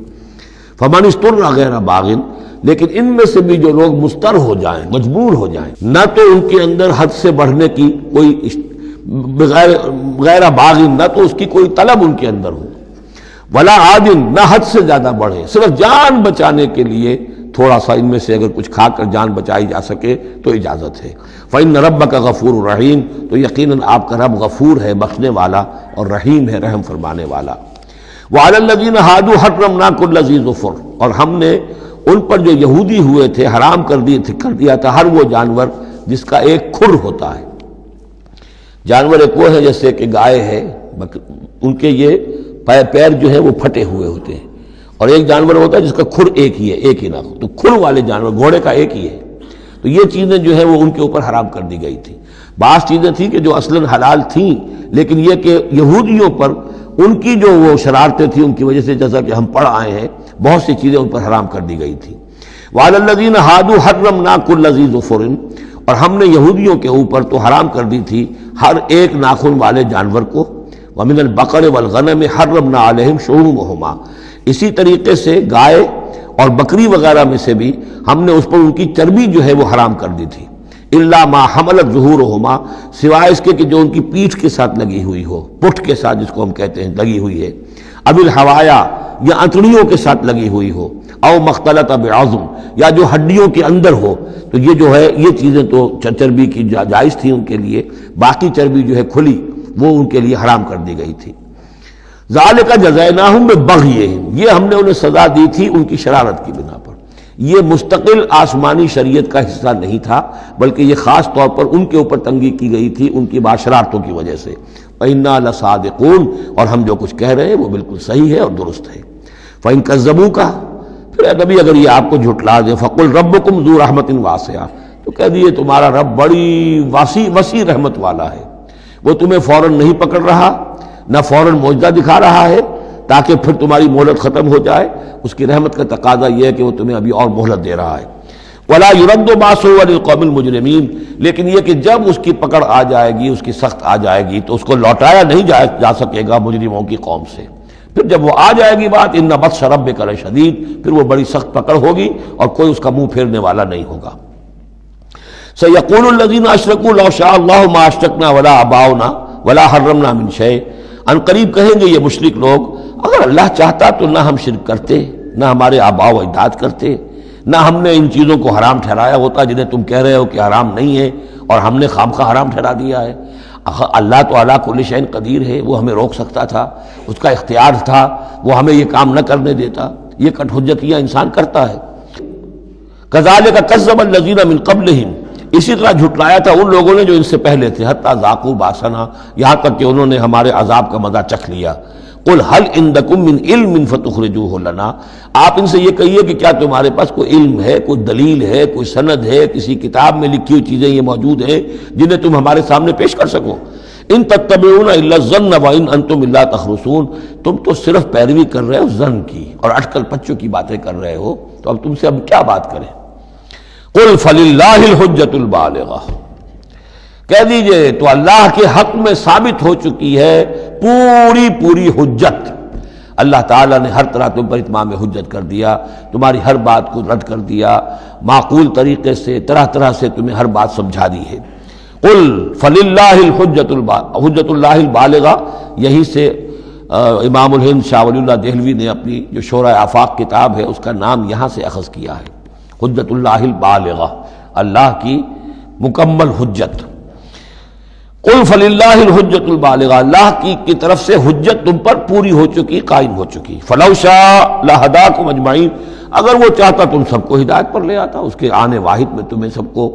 فمن استر غیر باغ، لیکن ان میں سے بھی جو لوگ مستر ہو جائیں، مجبور ہو جائیں، نہ تو ان کے اندر حد سے بڑھنے کی کوئی غیر باغ، نہ تو اس کی کوئی طلب ان کے اندر ہو، ولا عادن، نہ حد سے زیادہ بڑھے، صرف جان بچانے کے لیے تھوڑا سا ان میں سے اگر کچھ کھا کر جان بچائی جا سکے تو اجازت ہے۔ فإن ربک غفور رحیم، تو یقیناً آپ کا رب غفور ہے، بخشنے والا، اور رحیم ہے، رحم فرمانے والا۔ وعلی الذین ہادوا حرمنا کل ذی ظفر، اور ہم نے ان پر جو یہودی ہوئے تھے حرام کر دیا تھا ہر وہ جانور جس کا ایک کھر ہوتا ہے۔ جانور ایک وہ ہے جیسے کہ گائے ہے، ان کے یہ پیر جو ہے وہ پھٹے ہوئے ہوتے ہیں، اور ایک جانور ہوتا ہے جس کا کھر ایک ہی ہے، ایک ہی ناخن، تو کھر والے جانور گھوڑے کا ایک ہی ہے، تو یہ چیزیں جو ہے وہ ان کے اوپر حرام کر دی گئی تھی۔ بعض چیزیں تھیں کہ جو اصلاً حلال تھیں، لیکن یہ کہ یہودیوں پر ان کی جو وہ شرارتیں تھیں ان کی وجہ سے، جیسا کہ ہم پڑھ آئے ہیں، بہت سی چیزیں ان پر حرام کر دی گئی تھیں۔ وعلی الذین ہادوا حرمنا کل ذی ظفر، اور ہم نے یہودیوں کے اوپر تو حرام کر دی تھی ہر ایک ناخن والے جانور کو۔ ومن البقر والغنم حرمنا علیہم شحومہما، اسی طریقے سے گائے اور بکری وغیرہ میں سے بھی ہم نے اس پر ان کی چربی جو ہے وہ حرام کر دی تھی۔ الا ما حملت ظہورہما، سوائے اس کے کہ جو ان کی پیٹھ کے ساتھ لگی ہوئی ہو، پٹھ کے ساتھ جس کو ہم کہتے ہیں لگی ہوئی ہے، اب الحوایا، یا انتڑیوں کے ساتھ لگی ہوئی ہو، او مختلط بعظم، یا جو ہڈیوں کے اندر ہو، تو یہ جو ہے یہ چیزیں تو چربی کی جائز تھی ان کے لیے، باقی چربی جو ہے کھلی وہ ان کے لیے حرام کر دی گئی تھی۔ ذالک جزیناہم ببغیہم، یہ ہم نے انہیں سزا دی تھی ان کی شرارت کی بنا پر۔ یہ مستقل آسمانی شریعت کا حصہ نہیں تھا، بلکہ یہ خاص طور پر ان کے اوپر تنگی کی گئی تھی ان کی شرارتوں کی وجہ سے۔ وَإِنَّا لَصَادِقُونَ، اور ہم جو کچھ کہہ رہے ہیں وہ بالکل صحیح ہے اور درست ہے۔ فَإِن كَذَّبُوكَ، پھر اے نبی اگر یہ آپ کو جھٹلا دیں، فَقُلْ رَبُّكُمْ ذُو رَحْمَةٍ وَاسِعَةٍ، تو کہہ دیے تمہارا رب بڑی وسیع رحمت والا ہے، وہ تمہیں فوراً نہیں پکڑ رہا، نہ فوراً معجزہ دکھا رہا ہے تاکہ پھر تمہاری مہلت ختم ہو جائے، اس کی رحمت کا تقاضا یہ ہے کہ وہ تمہیں ابھی اور مہلت دے رہا ہے۔ وَلَا يُرَدُّ بَأْسُهُ عَنِ الْقَوْمِ الْمُجْرِمِينَ، لیکن یہ کہ جب اس کی پکڑ آ جائے گی، اس کی سخت آ جائے گی، تو اس کو لوٹایا نہیں جا سکے گا مجرموں کی قوم سے۔ پھر جب وہ آ جائے گی بات، إِنَّ بَطْشَ رَبِّكَ لَشَدِيدٌ، پھر وہ بڑی سخت پکڑ ہوگی اور کوئی اس کا منہ پھیرنے والا نہیں ہوگا۔ سَيَقُولُ الَّذِينَ أَشْرَكُوا لَوْ شَاءَ اللَّهُ مَا أَشْرَكْنَا وَلَا آبَاؤُنَا وَلَا حَرَّمْنَا مِنْ شَيْءٍ، ان قریب کہیں گے یہ مشرک لوگ، اگر اللہ چاہتا تو نہ ہم شرک کرتے، نہ ہمارے آباء و اجداد کرتے، نہ ہم نے ان چیزوں کو حرام ٹھہرایا ہوتا جنہیں تم کہہ رہے ہو کہ حرام نہیں ہے اور ہم نے خامخواہ حرام ٹھہرا دیا ہے۔ اللہ تو علی کل شیء قدیر ہے، وہ ہمیں روک سکتا تھا، اس کا اختیار تھا، وہ ہمیں یہ کام نہ کرنے دیتا۔ یہ کٹ حجتیاں انسان کرتا ہے۔ کذالک کذب الذین من قبلہم، اسی طرح جھٹلایا تھا ان لوگوں نے جو ان سے پہلے تھے، حتی ذاقوا باسنا، یہاں تک کہ انہوں نے ہمارے عذاب کا مزہ چکھ لیا۔ قل هل عندکم من علم فتخرجوہ لنا، آپ ان سے یہ کہیے کہ کیا تمہارے پاس کوئی علم ہے، کوئی دلیل ہے، کوئی سند ہے، کسی کتاب میں لکھی ہوئی چیزیں یہ موجود ہیں جنہیں تم ہمارے سامنے پیش کر سکو۔ ان تتبعون الا الظن وان انتم الا تخرصون، تم تو صرف پیروی کر رہے ہو ظن کی اور اٹکل پچوں کی باتیں کر رہے ہو، تو اب تم سے اب کیا بات کریں۔ قل فللہ الحجۃ البالغہ، کہہ دیجئے تو اللہ کے حق میں ثابت ہو چکی ہے پوری حجت۔ اللہ تعالیٰ نے ہر طرح تم پر اتمام حجت کر دیا، تمہاری ہر بات کو رد کر دیا، معقول طریقے سے طرح سے تمہیں ہر بات سمجھا دی ہے۔ قل فللہ حجت اللہ البالغہ، یہی سے امام الہند شاہ ولی اللہ دہلوی نے اپنی جو شورۂ آفاق کتاب ہے اس کا نام یہاں سے اخذ کیا ہے، حجت اللہ البالغہ، اللہ کی مکمل حجت۔ قل فللہ الحجت البالغہ، اللہ کی طرف سے حجت تم پر پوری ہو چکی، قائم ہو چکی۔ فلو شاء لہداکم اجمعین، اگر وہ چاہتا تم سب کو ہدایت پر لے آتا، اس کے آنے واحد میں تمہیں سب کو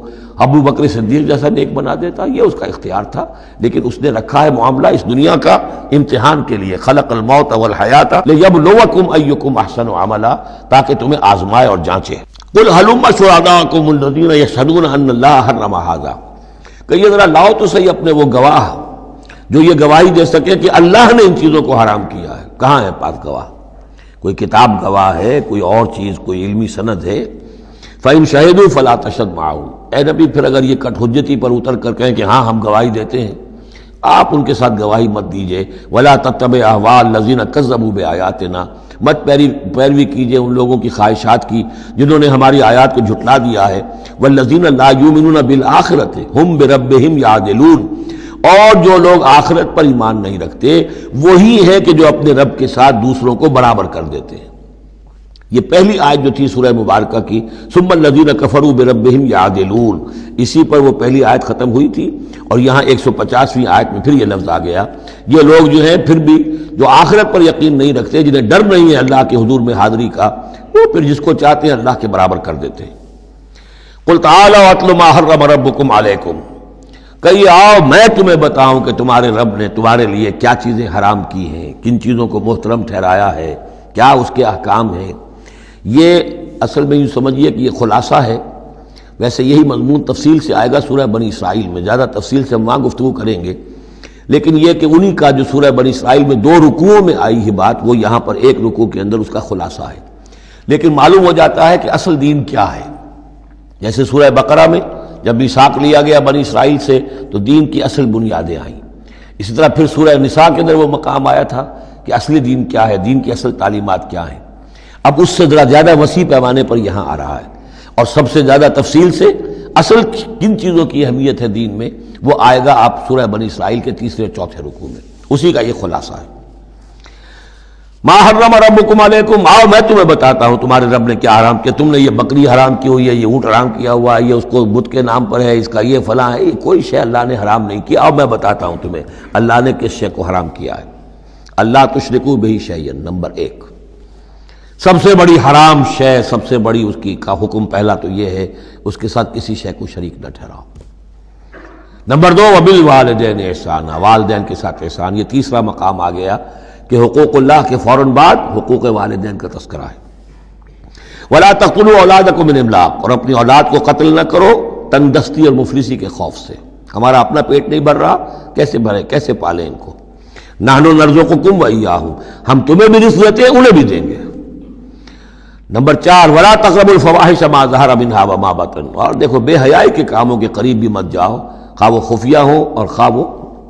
ابو بکر صدیق جیسا نیک بنا دیتا، یہ اس کا اختیار تھا، لیکن اس نے رکھا ہے معاملہ اس دنیا کا امتحان کے لیے۔ خلق الموت والحیات لیبلوکم ایکم احسن عملا، تاکہ تمہیں آزمائے اور جانچے۔ قل ہلم شہداءکم الذین یشہدون ان اللہ حرم ھذا، کہ یہ ذرا لاؤ تو صحیح اپنے وہ گواہ جو یہ گواہی دے سکے کہ اللہ نے ان چیزوں کو حرام کیا ہے۔ کہاں ہے پاس گواہ؟ کوئی کتاب گواہ ہے، کوئی اور چیز، کوئی علمی سند ہے؟ فَإِن شَهِدُوا فَلَا تَشْهَدْ مَعَهُمْ، اے نبی پھر اگر یہ کٹھجتی پر اتر کر کہیں کہ ہاں ہم گواہی دیتے ہیں، آپ ان کے ساتھ گواہی مت دیجئے۔ وَلَا تَتَّبِعْ أَهْوَاءَ الَّذِينَ كَذَّبُوا بِآيَاتِنَا، مت پیروی کیجئے ان لوگوں کی خواہشات کی جنہوں نے ہماری آیات کو جھٹلا دیا ہے۔ وَالَّذِينَ لَا يُؤْمِنُونَ بِالْآخِرَةِ هُمْ بِرَبِّهِمْ يَعْدِلُونَ، اور جو لوگ آخرت پر ایمان نہیں رکھتے وہی ہے کہ جو اپنے رب کے ساتھ دوسروں کو برابر کر دیتے ہیں۔ یہ پہلی آیت جو تھی سورہ مبارکہ کی، ثم الذین کفروا بربہم یعدلون، اسی پر وہ پہلی آیت ختم ہوئی تھی، اور یہاں 150ویں آیت میں پھر یہ لفظ آ گیا۔ یہ لوگ جو ہیں پھر بھی جو آخرت پر یقین نہیں رکھتے، جنہیں ڈر نہیں ہے اللہ کے حضور میں حاضری کا، وہ پھر جس کو چاہتے ہیں اللہ کے برابر کر دیتے ہیں۔ قل تعالوا اتل ما حرم ربکم علیکم، کہیے آؤ میں تمہیں بتاؤں کہ تمہارے رب نے تمہارے لیے کیا چیزیں حرام کی ہیں، کن چیزوں کو محترم ٹھہرایا ہے، کیا اس کے احکام ہیں۔ یہ اصل میں یوں سمجھیے کہ یہ خلاصہ ہے، ویسے یہی مضمون تفصیل سے آئے گا سورہ بنی اسرائیل میں، زیادہ تفصیل سے ہم وہاں گفتگو کریں گے، لیکن یہ کہ انہی کا جو سورہ بنی اسرائیل میں 2 رکوعوں میں آئی ہے بات، وہ یہاں پر 1 رکوع کے اندر اس کا خلاصہ ہے۔ لیکن معلوم ہو جاتا ہے کہ اصل دین کیا ہے۔ جیسے سورہ بقرہ میں جب میثاق لیا گیا بنی اسرائیل سے تو دین کی اصل بنیادیں آئیں، اسی طرح پھر سورہ نساء کے اندر وہ مقام آیا تھا کہ اصلی دین کیا ہے، دین کی اصل تعلیمات کیا ہیں۔ اب اس سے ذرا زیادہ وسیع پیمانے پر یہاں آ رہا ہے، اور سب سے زیادہ تفصیل سے اصل کن چیزوں کی اہمیت ہے دین میں وہ آئے گا آپ سورہ بنی اسرائیل کے 3 اور 4 رکوع میں، اسی کا یہ خلاصہ ہے۔ ما حرم ربکم علیکم، آؤ میں تمہیں بتاتا ہوں تمہارے رب نے کیا حرام کیا۔ تم نے یہ بکری حرام کی ہوئی ہے، یہ اونٹ حرام کیا ہوا ہے، یہ اس کو بت کے نام پر ہے، اس کا یہ فلاں ہے، یہ کوئی شے اللہ نے حرام نہیں کیا۔ آؤ میں بتاتا ہوں تمہیں اللہ نے کس شے کو حرام کیا ہے۔ اللہ تشرکوا بہ شیئا، نمبر 1 سب سے بڑی حرام شے، سب سے بڑی اس کی کا حکم پہلا تو یہ ہے اس کے ساتھ کسی شے کو شریک نہ ٹھہراؤ۔ نمبر 2 وبالوالدین احسانا، والدین کے ساتھ احسان۔ یہ تیسرا مقام آ گیا کہ حقوق اللہ کے فوراً بعد حقوق والدین کا تذکرہ ہے۔ ولا تقتلوا اولادکم من املاق، اور اپنی اولاد کو قتل نہ کرو تنگدستی اور مفلسی کے خوف سے۔ ہمارا اپنا پیٹ نہیں بھر رہا، کیسے بھرے، کیسے پالیں ان کو۔ نحن نرزقکم وایاہم، ہم تمہیں بھی رزق دیتے ہیں انہیں بھی دیں گے۔ نمبر 4 ولا تقربوا الفواحش ما ظہر منها وما بطن، اور دیکھو بے حیائی کے کاموں کے قریب بھی مت جاؤ، خواہ وہ خفیہ ہو اور خواہ وہ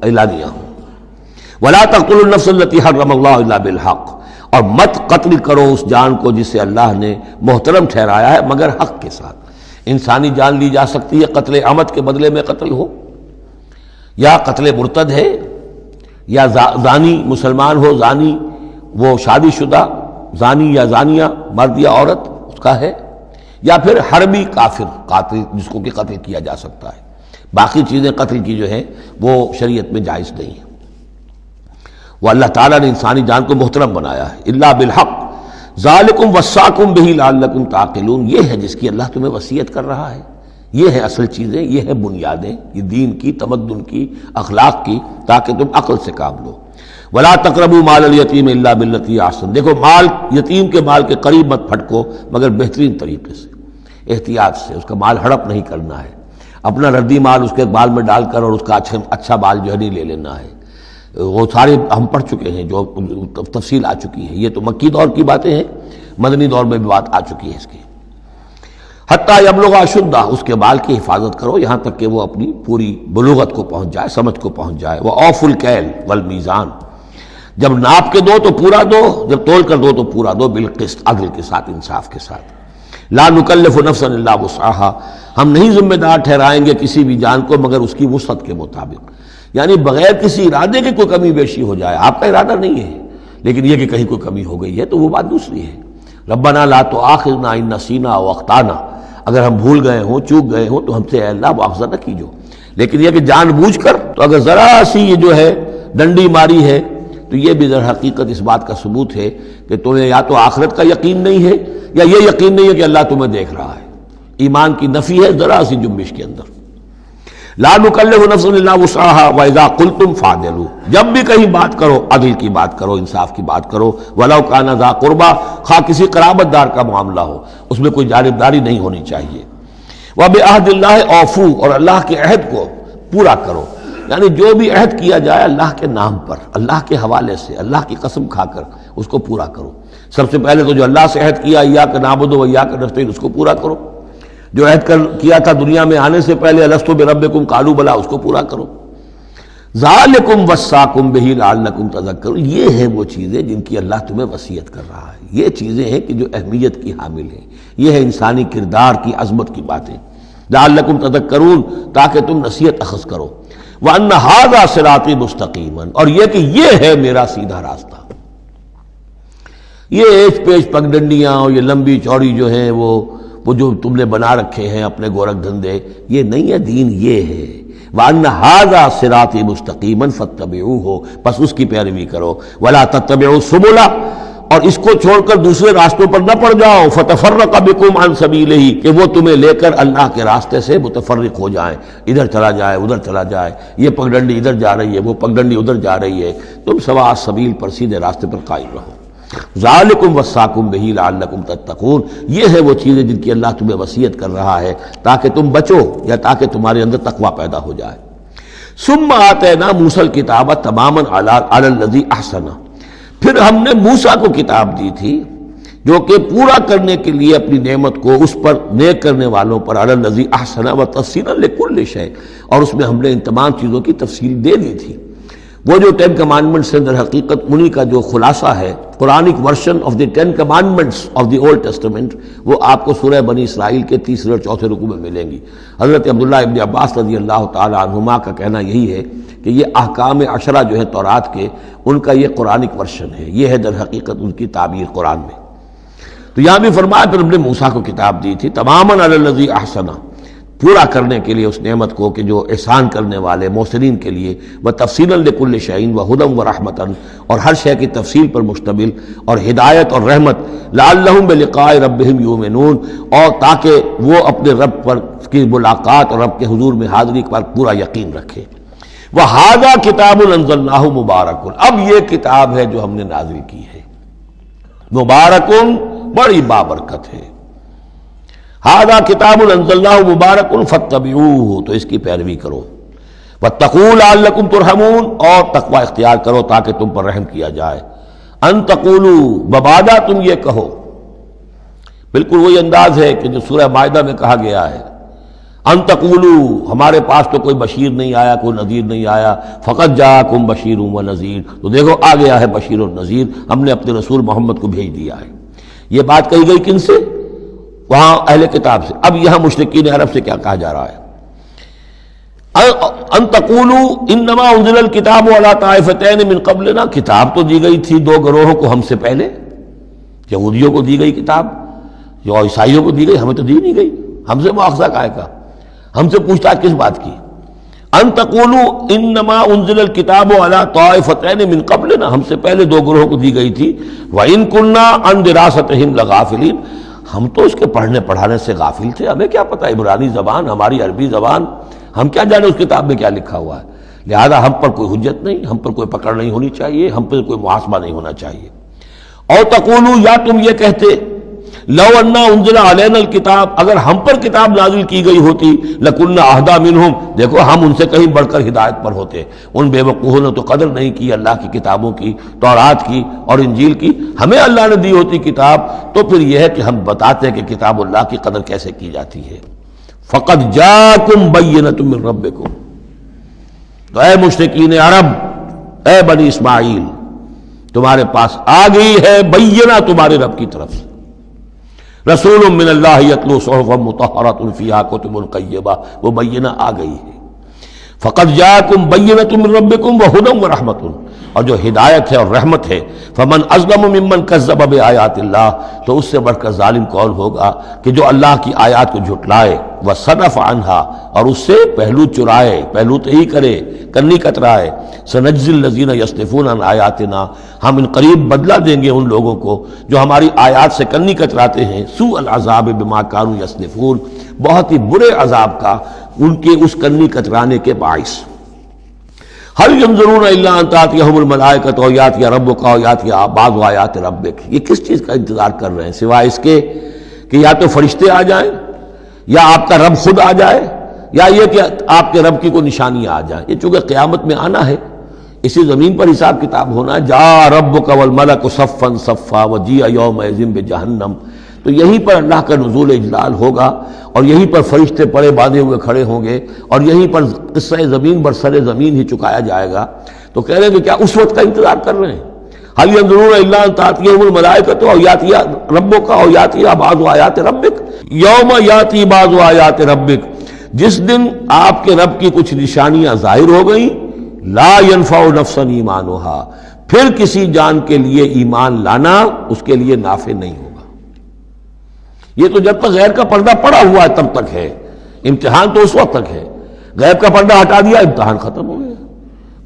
اعلانیہ ہو۔ ولا تقتلوا النفس التي حرم الله الا بالحق، اور مت قتل کرو اس جان کو جسے اللہ نے محترم ٹھہرایا ہے مگر حق کے ساتھ۔ انسانی جان لی جا سکتی ہے قتل عمد کے بدلے میں قتل ہو، یا قتل مرتد ہے، یا زانی مسلمان ہو، زانی وہ شادی شدہ زانی یا زانیہ مرد یا عورت اس کا ہے، یا پھر حربی کافر قاتل جس کو کہ قتل کیا جا سکتا ہے۔ باقی چیزیں قتل کی جو ہیں وہ شریعت میں جائز نہیں ہیں۔ وہ اللہ تعالیٰ نے انسانی جان کو محترم بنایا ہے۔ الا بالحق ذالکم وصاکم بہ لعلکم تعقلون، یہ ہے جس کی اللہ تمہیں وصیت کر رہا ہے۔ یہ ہے اصل چیزیں، یہ ہے بنیادیں، یہ دین کی، تمدن کی، اخلاق کی، تاکہ تم عقل سے کام لو۔ ولا تقربوا مال الیتیم الا بالتی احسن، دیکھو مال یتیم کے مال کے قریب مت پھٹکو مگر بہترین طریقے سے، احتیاط سے، اس کا مال ہڑپ نہیں کرنا ہے، اپنا ردی مال اس کے بال میں ڈال کر اور اس کا اچھا بال جو ہے نہیں لے لینا ہے۔ وہ سارے ہم پڑھ چکے ہیں، جو تفصیل آ چکی ہے، یہ تو مکی دور کی باتیں ہیں، مدنی دور میں بھی بات آ چکی ہے اس کی۔ حتیٰ یبلغ اشدہ، اس کے بال کی حفاظت کرو یہاں تک کہ وہ اپنی پوری بلوغت کو پہنچ جائے، سمجھ کو پہنچ جائے۔ وہ اوفوا الکیل والمیزان، جب ناپ کے دو تو پورا دو، جب تول کر دو تو پورا دو، بالقسط، عدل کے ساتھ، انصاف کے ساتھ۔ لا نکلف نفسا الا وسعها، ہم نہیں ذمہ دار ٹھہرائیں گے کسی بھی جان کو مگر اس کی وسعت کے مطابق، یعنی بغیر کسی ارادے کے کوئی کمی بیشی ہو جائے، آپ کا ارادہ نہیں ہے لیکن یہ کہ کہیں کوئی کمی ہو گئی ہے تو وہ بات دوسری ہے۔ ربنا لا تؤاخذنا ان نسینا او اخطانا، اگر ہم بھول گئے ہوں، چوک گئے ہوں تو ہم سے اے اللہ مؤاخذہ نہ کیجو، لیکن یہ کہ جان بوجھ کر، تو اگر ذرا سی یہ جو ہے ڈنڈی ماری ہے تو یہ بھی در حقیقت اس بات کا ثبوت ہے کہ تمہیں یا تو آخرت کا یقین نہیں ہے یا یہ یقین نہیں ہے کہ اللہ تمہیں دیکھ رہا ہے۔ ایمان کی نفی ہے ذرا سی جنبش کے اندر۔ لا نکلف نفسا الا وسعها واذا قلتم فاعدلوا، جب بھی کہیں بات کرو عدل کی بات کرو، انصاف کی بات کرو۔ ولو کان ذا قربى، خواہ کسی قرابت دار کا معاملہ ہو، اس میں کوئی جانبداری نہیں ہونی چاہیے۔ وبعہد اللہ اوفوا، اور اللہ کے عہد کو پورا کرو، یعنی جو بھی عہد کیا جائے اللہ کے نام پر، اللہ کے حوالے سے، اللہ کی قسم کھا کر اس کو پورا کرو۔ سب سے پہلے تو جو اللہ سے عہد کیا ایاک نعبد و ایاک نستعین، اس کو پورا کرو۔ جو عہد کیا تھا دنیا میں آنے سے پہلے الستو بربکم قالوا بلا، اس کو پورا کرو۔ ذالکم وصاکم بہ لعلکم تذکرون، یہ ہیں وہ چیزیں جن کی اللہ تمہیں وصیت کر رہا ہے۔ یہ چیزیں ہیں کہ جو اہمیت کی حامل ہیں، یہ ہے انسانی کردار کی عظمت کی باتیں۔ لعلکم تذکرون، تاکہ تم نصیحت اخذ کرو۔ وَأَنَّ هَذَا صِرَاطِي مُسْتَقِيمًا، اور یہ کہ یہ ہے میرا سیدھا راستہ۔ یہ ایج پیش پگڈنڈیاں اور یہ لمبی چوڑی جو ہیں وہ جو تم نے بنا رکھے ہیں اپنے گورکھ دھندے، یہ نہیں ہے دین، یہ ہے وَأَنَّ هَذَا صِرَاطِي مُسْتَقِيمًا فَاتَّبِعُوهُ، بس اس کی پیروی کرو۔ وَلَا تَتَّبِعُوا السُّبُلَ، اور اس کو چھوڑ کر دوسرے راستوں پر نہ پڑ جاؤ، فَتَفَرَّقَ بِكُمْ عَنْ سَبِيلِهِ، کہ وہ تمہیں لے کر اللہ کے راستے سے متفرق ہو جائیں، ادھر چلا جائے ادھر چلا جائے، یہ پگڈنڈی ادھر جا رہی ہے وہ پگڈنڈی ادھر جا رہی ہے، تم سواء السبیل پر سیدھے راستے پر قائم رہو۔ ذالکم وصاکم بہ لعلکم تتقون، یہ ہے وہ چیزیں جن کی اللہ تمہیں وصیت کر رہا ہے تاکہ تم بچو یا تاکہ تمہارے اندر تقویٰ پیدا ہو جائے۔ ثم آتینا موسیٰ الکتاب تماما علی الذی احسن، پھر ہم نے موسیٰ کو کتاب دی تھی جو کہ پورا کرنے کے لیے اپنی نعمت کو اس پر نیک کرنے والوں پر، علی الذی احسن وتفصیلا لکل شیء، اور اس میں ہم نے ان تمام چیزوں کی تفصیل دے دی تھی۔ وہ جو 10 کمانڈمنٹس ہیں در حقیقت انہی کا جو خلاصہ ہے، Quranic version of the 10 commandments of the old testament, وہ آپ کو سورہ بنی اسرائیل کے 3 اور 4 رکوع میں ملیں گی۔ حضرت عبداللہ ابن عباس رضی اللہ تعالی عنہما کا کہنا یہی ہے کہ یہ احکام عشرہ جو ہے تورات کے، ان کا یہ قرآنک ورژن ہے، یہ ہے در حقیقت ان کی تعبیر قرآن میں۔ تو یہاں بھی فرمایا پھر ہم نے موسیٰ کو کتاب دی تھی تماما علی الذی احسن، پورا کرنے کے لیے اس نعمت کو کہ جو احسان کرنے والے محسنین کے لیے، وتفصیلا لکل شیء وہدی ورحمۃ، اور ہر شے کی تفصیل پر مشتمل اور ہدایت اور رحمت، لعلہم بلقاء ربہم یؤمنون، اور تاکہ وہ اپنے رب پر کی ملاقات اور رب کے حضور میں حاضری پر پورا یقین رکھے۔ وہذا کتاب انزلناہ مبارک، اب یہ کتاب ہے جو ہم نے نازل کی ہے، مبارک، بڑی بابرکت ہے۔ ھذا کتاب انزلناہ مبارک فاتبعوہ، تو اس کی پیروی کرو۔ واتقوا لعلکم ترحمون، اور تقوی اختیار کرو تاکہ تم پر رحم کیا جائے۔ ان تقولوا، مبادا تم یہ کہو، بالکل وہی انداز ہے کہ جو سورہ مائدہ میں کہا گیا ہے، ان تقولوا، ہمارے پاس تو کوئی بشیر نہیں آیا، کوئی نذیر نہیں آیا، فقط جاءکم بشیر و نذیر، تو دیکھو آ گیا ہے بشیر اور نذیر، ہم نے اپنے رسول محمد کو بھیج دیا ہے۔ یہ بات کہی گئی کن سے؟ وہاں اہل کتاب سے۔ اب یہاں مشرکین عرب سے کیا کہا جا رہا ہے؟ ان تقولوا انما انزل الکتاب علی طائفتین من قبلنا، کتاب تو دی گئی تھی 2 گروہوں کو ہم سے پہلے، یہودیوں کو دی گئی کتاب، جو عیسائیوں کو دی گئی، ہمیں تو دی نہیں گئی، ہم سے مواخذہ کائے کا، ہم سے پوچھتاچھ کس بات کی؟ ان تقولوا انما انزل الکتاب علی طائفتین من قبلنا، ہم سے پہلے 2 گروہوں کو دی گئی تھی، وان كنا عن دراستہم لغافلین، ہم تو اس کے پڑھنے پڑھانے سے غافل تھے، ہمیں کیا پتہ عبرانی زبان، ہماری عربی زبان، ہم کیا جانے اس کتاب میں کیا لکھا ہوا ہے، لہذا ہم پر کوئی حجت نہیں، ہم پر کوئی پکڑ نہیں ہونی چاہیے، ہم پر کوئی محاسبہ نہیں ہونا چاہیے۔ اور تقولوا، یا تم یہ کہتے، لو انا انزل علینا الکتاب، اگر ہم پر کتاب نازل کی گئی ہوتی، لکنا اہدی منہم، دیکھو ہم ان سے کہیں بڑھ کر ہدایت پر ہوتے۔ ان بے وقوفوں نے تو قدر نہیں کی اللہ کی کتابوں کی، تورات کی اور انجیل کی، ہمیں اللہ نے دی ہوتی کتاب تو پھر یہ ہے کہ ہم بتاتے کہ کتاب اللہ کی قدر کیسے کی جاتی ہے۔ فقد جاءکم بینۃ من ربکم، تو اے مشرکین عرب، اے بنی اسماعیل، تمہارے پاس آ گئی ہے بینہ تمہارے رب کی طرف سے، رسول من اللہ یتلو صحفا مطہرۃ فیہا کتب قیمہ، وہ بینہ آ گئی ہے۔ فقد جاءکم بینۃ من ربکم وہدی ورحمۃ، اور جو ہدایت ہے اور رحمت ہے، فمن اظلم ممن کذب بآیات اللہ، تو اس سے بڑھ کر ظالم کون ہوگا کہ جو اللہ کی آیات کو جھٹلائے، وصدف عنہا، اور اس سے پہلو چرائے، پہلو تہی کرے، کنی کترائے۔ سنجزی الذین یصدفون عن آیاتنا، ہم ان قریب بدلہ دیں گے ان لوگوں کو جو ہماری آیات سے کنی کتراتے ہیں، سوء العذاب بما کانوا یصدفون، بہت ہی برے عذاب کا ان کے اس کنی کترانے کے باعث۔ هل ينظرون الا ان تاتيهم الملائکۃ او یاتی ربک او یاتی بعض آیات ربک، یہ کس چیز کا انتظار کر رہے ہیں سوائے اس کے کہ یا تو فرشتے آ جائیں، یا آپ کا رب خود آ جائے، یا یہ کہ آپ کے رب کی کوئی نشانیاں آ جائیں۔ یہ چونکہ قیامت میں آنا ہے، اسی زمین پر حساب کتاب ہونا ہے۔ جاء ربک والملک صفا صفا وجیء یومئذ بجہنم، تو یہیں پر اللہ کا نزول اجلال ہوگا، اور یہیں پر فرشتے پڑے باندھے ہوئے کھڑے ہوں گے، اور یہیں پر قصہ زمین بر سر زمین ہی چکایا جائے گا۔ تو کہہ رہے ہیں کہ کیا اس وقت کا انتظار کر رہے ہیں؟ هل ينظرون الا ان تاتيهم الملائكة او ياتي ربك او ياتي بعض آیات ربك یوم یاتی بعض آیات ربک، جس دن آپ کے رب کی کچھ نشانیاں ظاہر ہو گئیں، لا ينفع نفسا ایمانها، پھر کسی جان کے لیے ایمان لانا اس کے لیے نافع نہیں ہوگا۔ یہ تو جب تک غیر کا پردہ پڑا ہوا ہے تب تک ہے، امتحان تو اس وقت تک ہے۔ غیب کا پردہ ہٹا دیا، امتحان ختم ہو گیا،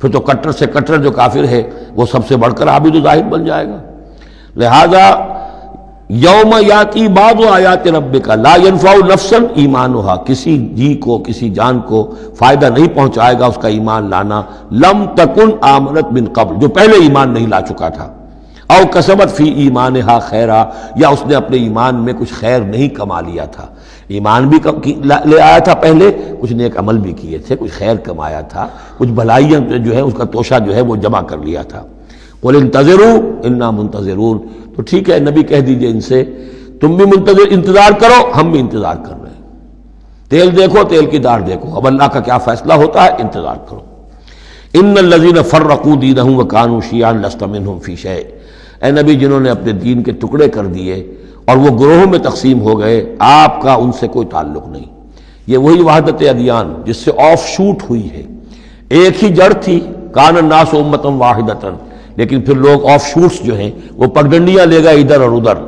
پھر تو کٹر سے کٹر جو کافر ہے وہ سب سے بڑھ کر عابد و زاہد بن جائے گا۔ لہذا یوم یاتی بعض آیات ربک لا ينفع نفسا ایمانها، کسی جی کو کسی جان کو فائدہ نہیں پہنچائے گا اس کا ایمان لانا، لم تکن آمنت من قبل، جو پہلے ایمان نہیں لا چکا تھا، او کسبت فی ایمانها خیرا، یا اس نے اپنے ایمان میں کچھ خیر نہیں کما لیا تھا۔ ایمان بھی لے آیا تھا پہلے، کچھ نیک عمل بھی کیے تھے، کچھ خیر کمایا تھا، کچھ بھلائیاں جو ہے اس کا توشہ جو ہے وہ جمع کر لیا تھا۔ قل انتظروا انا منتظرون، تو ٹھیک ہے نبی کہہ دیجئے ان سے تم بھی انتظار کرو، ہم بھی انتظار کر رہے ہیں۔ تیل دیکھو، تیل کی دار دیکھو، اب اللہ کا کیا فیصلہ ہوتا ہے، انتظار کرو۔ ان الذین فرقوا دینہم وکانوا شیعا لست منہم فی شیء، اے نبی جنہوں نے اپنے دین کے ٹکڑے کر دیے اور وہ گروہوں میں تقسیم ہو گئے، آپ کا ان سے کوئی تعلق نہیں۔ یہ وہی وحدت ادیان جس سے آف شوٹ ہوئی ہے، ایک ہی جڑ تھی، کان الناس امۃ واحدۃ، لیکن پھر لوگ آف شوٹس جو ہیں وہ پگڈنڈیاں لے گئے ادھر اور ادھر۔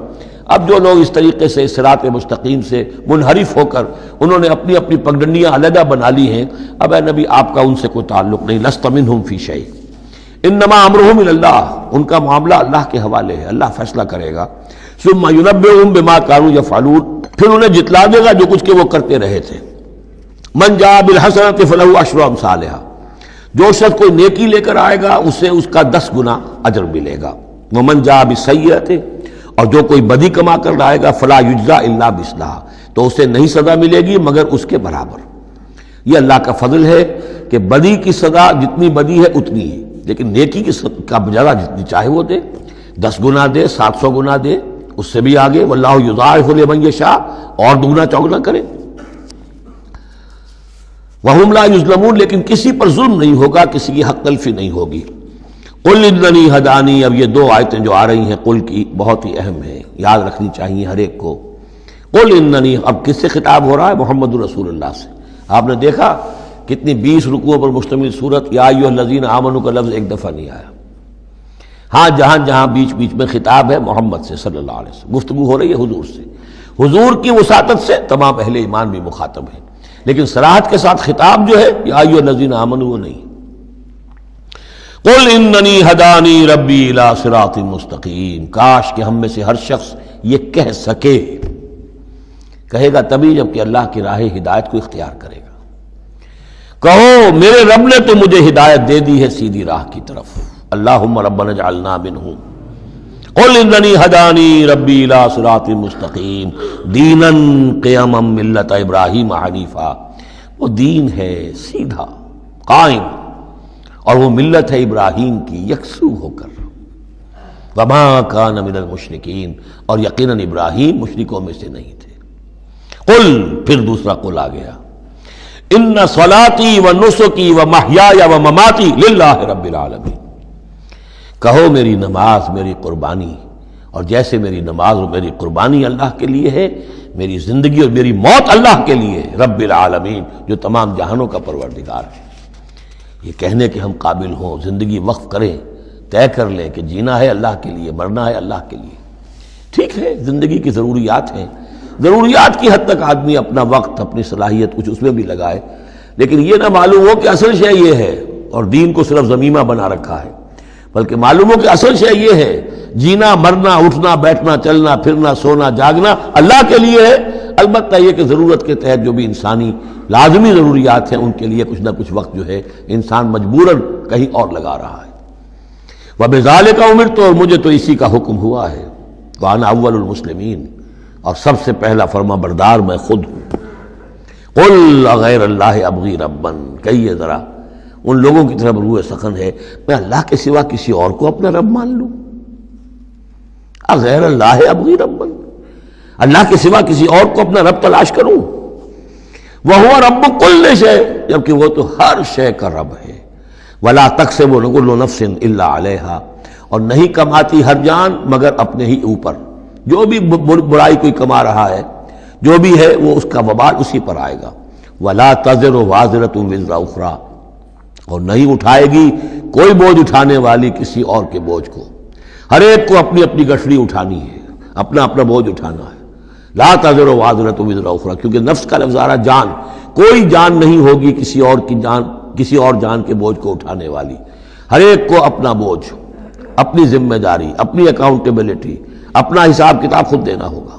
اب جو لوگ اس طریقے سے صراط مستقیم سے منحرف ہو کر انہوں نے اپنی اپنی پگڈنڈیاں علیحدہ بنا لی ہیں، اب اے نبی آپ کا ان سے کوئی تعلق نہیں، لست منہم فی شیء، انما امرہم الی اللہ، ان کا معاملہ اللہ کے حوالے ہے، اللہ فیصلہ کرے گا۔ ثم ینبئہم بما کانوا یفعلون، پھر انہیں جتلا دے گا جو کچھ کہ وہ کرتے رہے تھے۔ من جاء بالحسنۃ فلہ عشر امثالھا، جو شخص کوئی نیکی لے کر آئے گا اسے اس کا 10 گنا اجر ملے گا۔ ومن جاء بالسیئۃ، اور جو کوئی بدی کما کر لائے گا فلا یجزا الا مثلھا، تو اسے نہیں سزا ملے گی مگر اس کے برابر۔ یہ اللہ کا فضل ہے کہ بدی کی سزا جتنی بدی ہے اتنی ہی، لیکن نیکی کی کا بجا جتنی چاہے وہ دے، 10 گنا دے، 700 گنا دے، اس سے بھی آگے، واللہ یضاعف لمن یشاء، اور دگنا چوگنا کرے۔ وہم لا یظلمون، لیکن کسی پر ظلم نہیں ہوگا، کسی کی حق تلفی نہیں ہوگی۔ قل اننی ہدانی، اب یہ 2 آیتیں جو آ رہی ہیں قل کی بہت ہی اہم ہیں، یاد رکھنی چاہیے ہر ایک کو۔ قل اننی، اب کس سے خطاب ہو رہا ہے؟ محمد رسول اللہ سے۔ آپ نے دیکھا کتنی 20 رکوعوں پر مشتمل صورت، یا ایھا الذین آمنوا کا لفظ ایک دفعہ نہیں آیا۔ ہاں جہاں جہاں بیچ بیچ میں خطاب ہے محمد سے صلی اللہ علیہ وسلم، گفتگو ہو رہی ہے حضور سے، حضور کی وساطت سے تمام اہل ایمان بھی مخاطب ہیں، لیکن صراحت کے ساتھ خطاب جو ہے یا ایھا الذین آمنوا وہ نہیں۔ قل اننی ہدانی ربی الی صراط مستقیم، کاش کہ ہم میں سے ہر شخص یہ کہہ سکے، کہے گا تبھی جب کہ اللہ کی راہ ہدایت کو اختیار کرے گا۔ کہو میرے رب نے تو مجھے ہدایت دے دی ہے سیدھی راہ کی طرف، اللہم ربنا اجعلنا منہم۔ قل اننی ہدانی ربی الی صراط مستقیم دینا قیما ملت ابراہیم حنیفا، وہ دین ہے سیدھا قائم، اور وہ ملت ہے ابراہیم کی یکسو ہو کر، وما کان من المشرکین، اور یقیناً ابراہیم مشرکوں میں سے نہیں تھے۔ قل، پھر دوسرا قل آ گیا، ان صلاتی و نسکی و محیای و مماتی للہ رب العالمین، کہو میری نماز میری قربانی، اور جیسے میری نماز اور میری قربانی اللہ کے لیے ہے، میری زندگی اور میری موت اللہ کے لیے، رب العالمین جو تمام جہانوں کا پروردگار ہے۔ یہ کہنے کے ہم قابل ہوں، زندگی وقف کریں، طے کر لیں کہ جینا ہے اللہ کے لیے، مرنا ہے اللہ کے لیے۔ ٹھیک ہے زندگی کی ضروریات ہیں، ضروریات کی حد تک آدمی اپنا وقت اپنی صلاحیت کچھ اس میں بھی لگائے، لیکن یہ نہ معلوم ہو کہ اصل شے یہ ہے اور دین کو صرف ضمیمہ بنا رکھا ہے، بلکہ معلوم ہو کہ اصل شے یہ ہے، جینا مرنا اٹھنا بیٹھنا چلنا پھرنا سونا جاگنا اللہ کے لیے ہے۔ البتہ یہ کہ ضرورت کے تحت جو بھی انسانی لازمی ضروریات ہیں ان کے لیے کچھ نہ کچھ وقت جو ہے انسان مجبوراً کہیں اور لگا رہا ہے۔ وَبِذَالِكَ أُمِرْتُ، اور مجھے تو اسی کا حکم ہوا ہے، وَأَنَا أَوَّلُ الْمُسْلِمِينَ، اور سب سے پہلا فرما بردار میں خود ہوں۔ قُلْ أَغَيْرَ اللَّهِ أَبْغِي رَبًّا، کہیے ذرا ان لوگوں کی طرف روح سخن ہے، میں اللہ کے سوا کسی اور کو اپنا رب مان لوں؟ اغیر اللہ ابغی ربًا، اللہ کے سوا کسی اور کو اپنا رب تلاش کروں؟ وَهُوَ رَبُّ كُلِّ شَيْءٍ، جبکہ وہ تو ہر شے کا رب ہے۔ وَلَا تَكْسِبُ كُلُّ نَفْسٍ إِلَّا عَلَيْهَا، اور نہیں کماتی ہر جان مگر اپنے ہی اوپر۔ جو بھی برائی کوئی کما رہا ہے، جو بھی ہے وہ اس کا وبال اسی پر آئے گا۔ وَلَا تَزِرُ وَازِرَةٌ وِزْرَ أُخْرَىٰ، اور نہیں اٹھائے گی کوئی بوجھ اٹھانے والی کسی اور کے بوجھ کو۔ ہر ایک کو اپنی اپنی گٹھڑی اٹھانی ہے، اپنا اپنا بوجھ اٹھانا ہے۔ لا تزر وازرۃ وزر اخری، کیونکہ نفس کا لفظ آ رہا جان، کوئی جان نہیں ہوگی کسی اور جان کے بوجھ کو اٹھانے والی۔ ہر ایک کو اپنا بوجھ، اپنی ذمہ داری، اپنی اکاؤنٹیبلٹی، اپنا حساب کتاب خود دینا ہوگا۔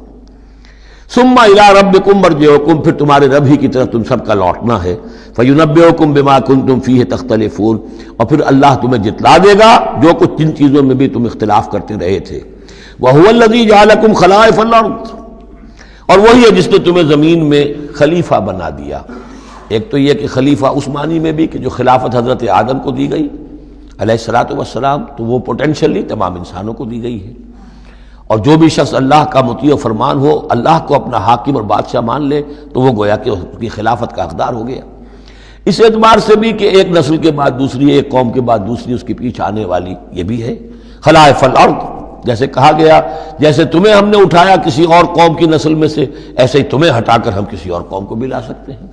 ثم الی ربکم مرجعکم، پھر تمہارے رب ہی کی طرف تم سب کا لوٹنا ہے۔ فینبئکم بما کنتم فیہ تختلفون، اور پھر اللہ تمہیں جتلا دے گا جو کچھ جن چیزوں میں بھی تم اختلاف کرتے رہے تھے۔ وہو الذی جعلکم خلائف الارض، اور وہی ہے جس نے تمہیں زمین میں خلیفہ بنا دیا۔ ایک تو یہ کہ خلیفہ اس معنی میں بھی کہ جو خلافت حضرت آدم کو دی گئی علیہ الصلوۃ والسلام، تو وہ پوٹینشلی تمام انسانوں کو دی گئی ہے۔ اور جو بھی شخص اللہ کا مطیع و فرمان ہو، اللہ کو اپنا حاکم اور بادشاہ مان لے، تو وہ گویا کہ اس کی خلافت کا حقدار ہو گیا۔ اس اعتبار سے بھی کہ ایک نسل کے بعد دوسری، ایک قوم کے بعد دوسری اس کے پیچھے آنے والی، یہ بھی ہے خلائف الارض۔ جیسے کہا گیا جیسے تمہیں ہم نے اٹھایا کسی اور قوم کی نسل میں سے، ایسے ہی تمہیں ہٹا کر ہم کسی اور قوم کو بھی لا سکتے ہیں۔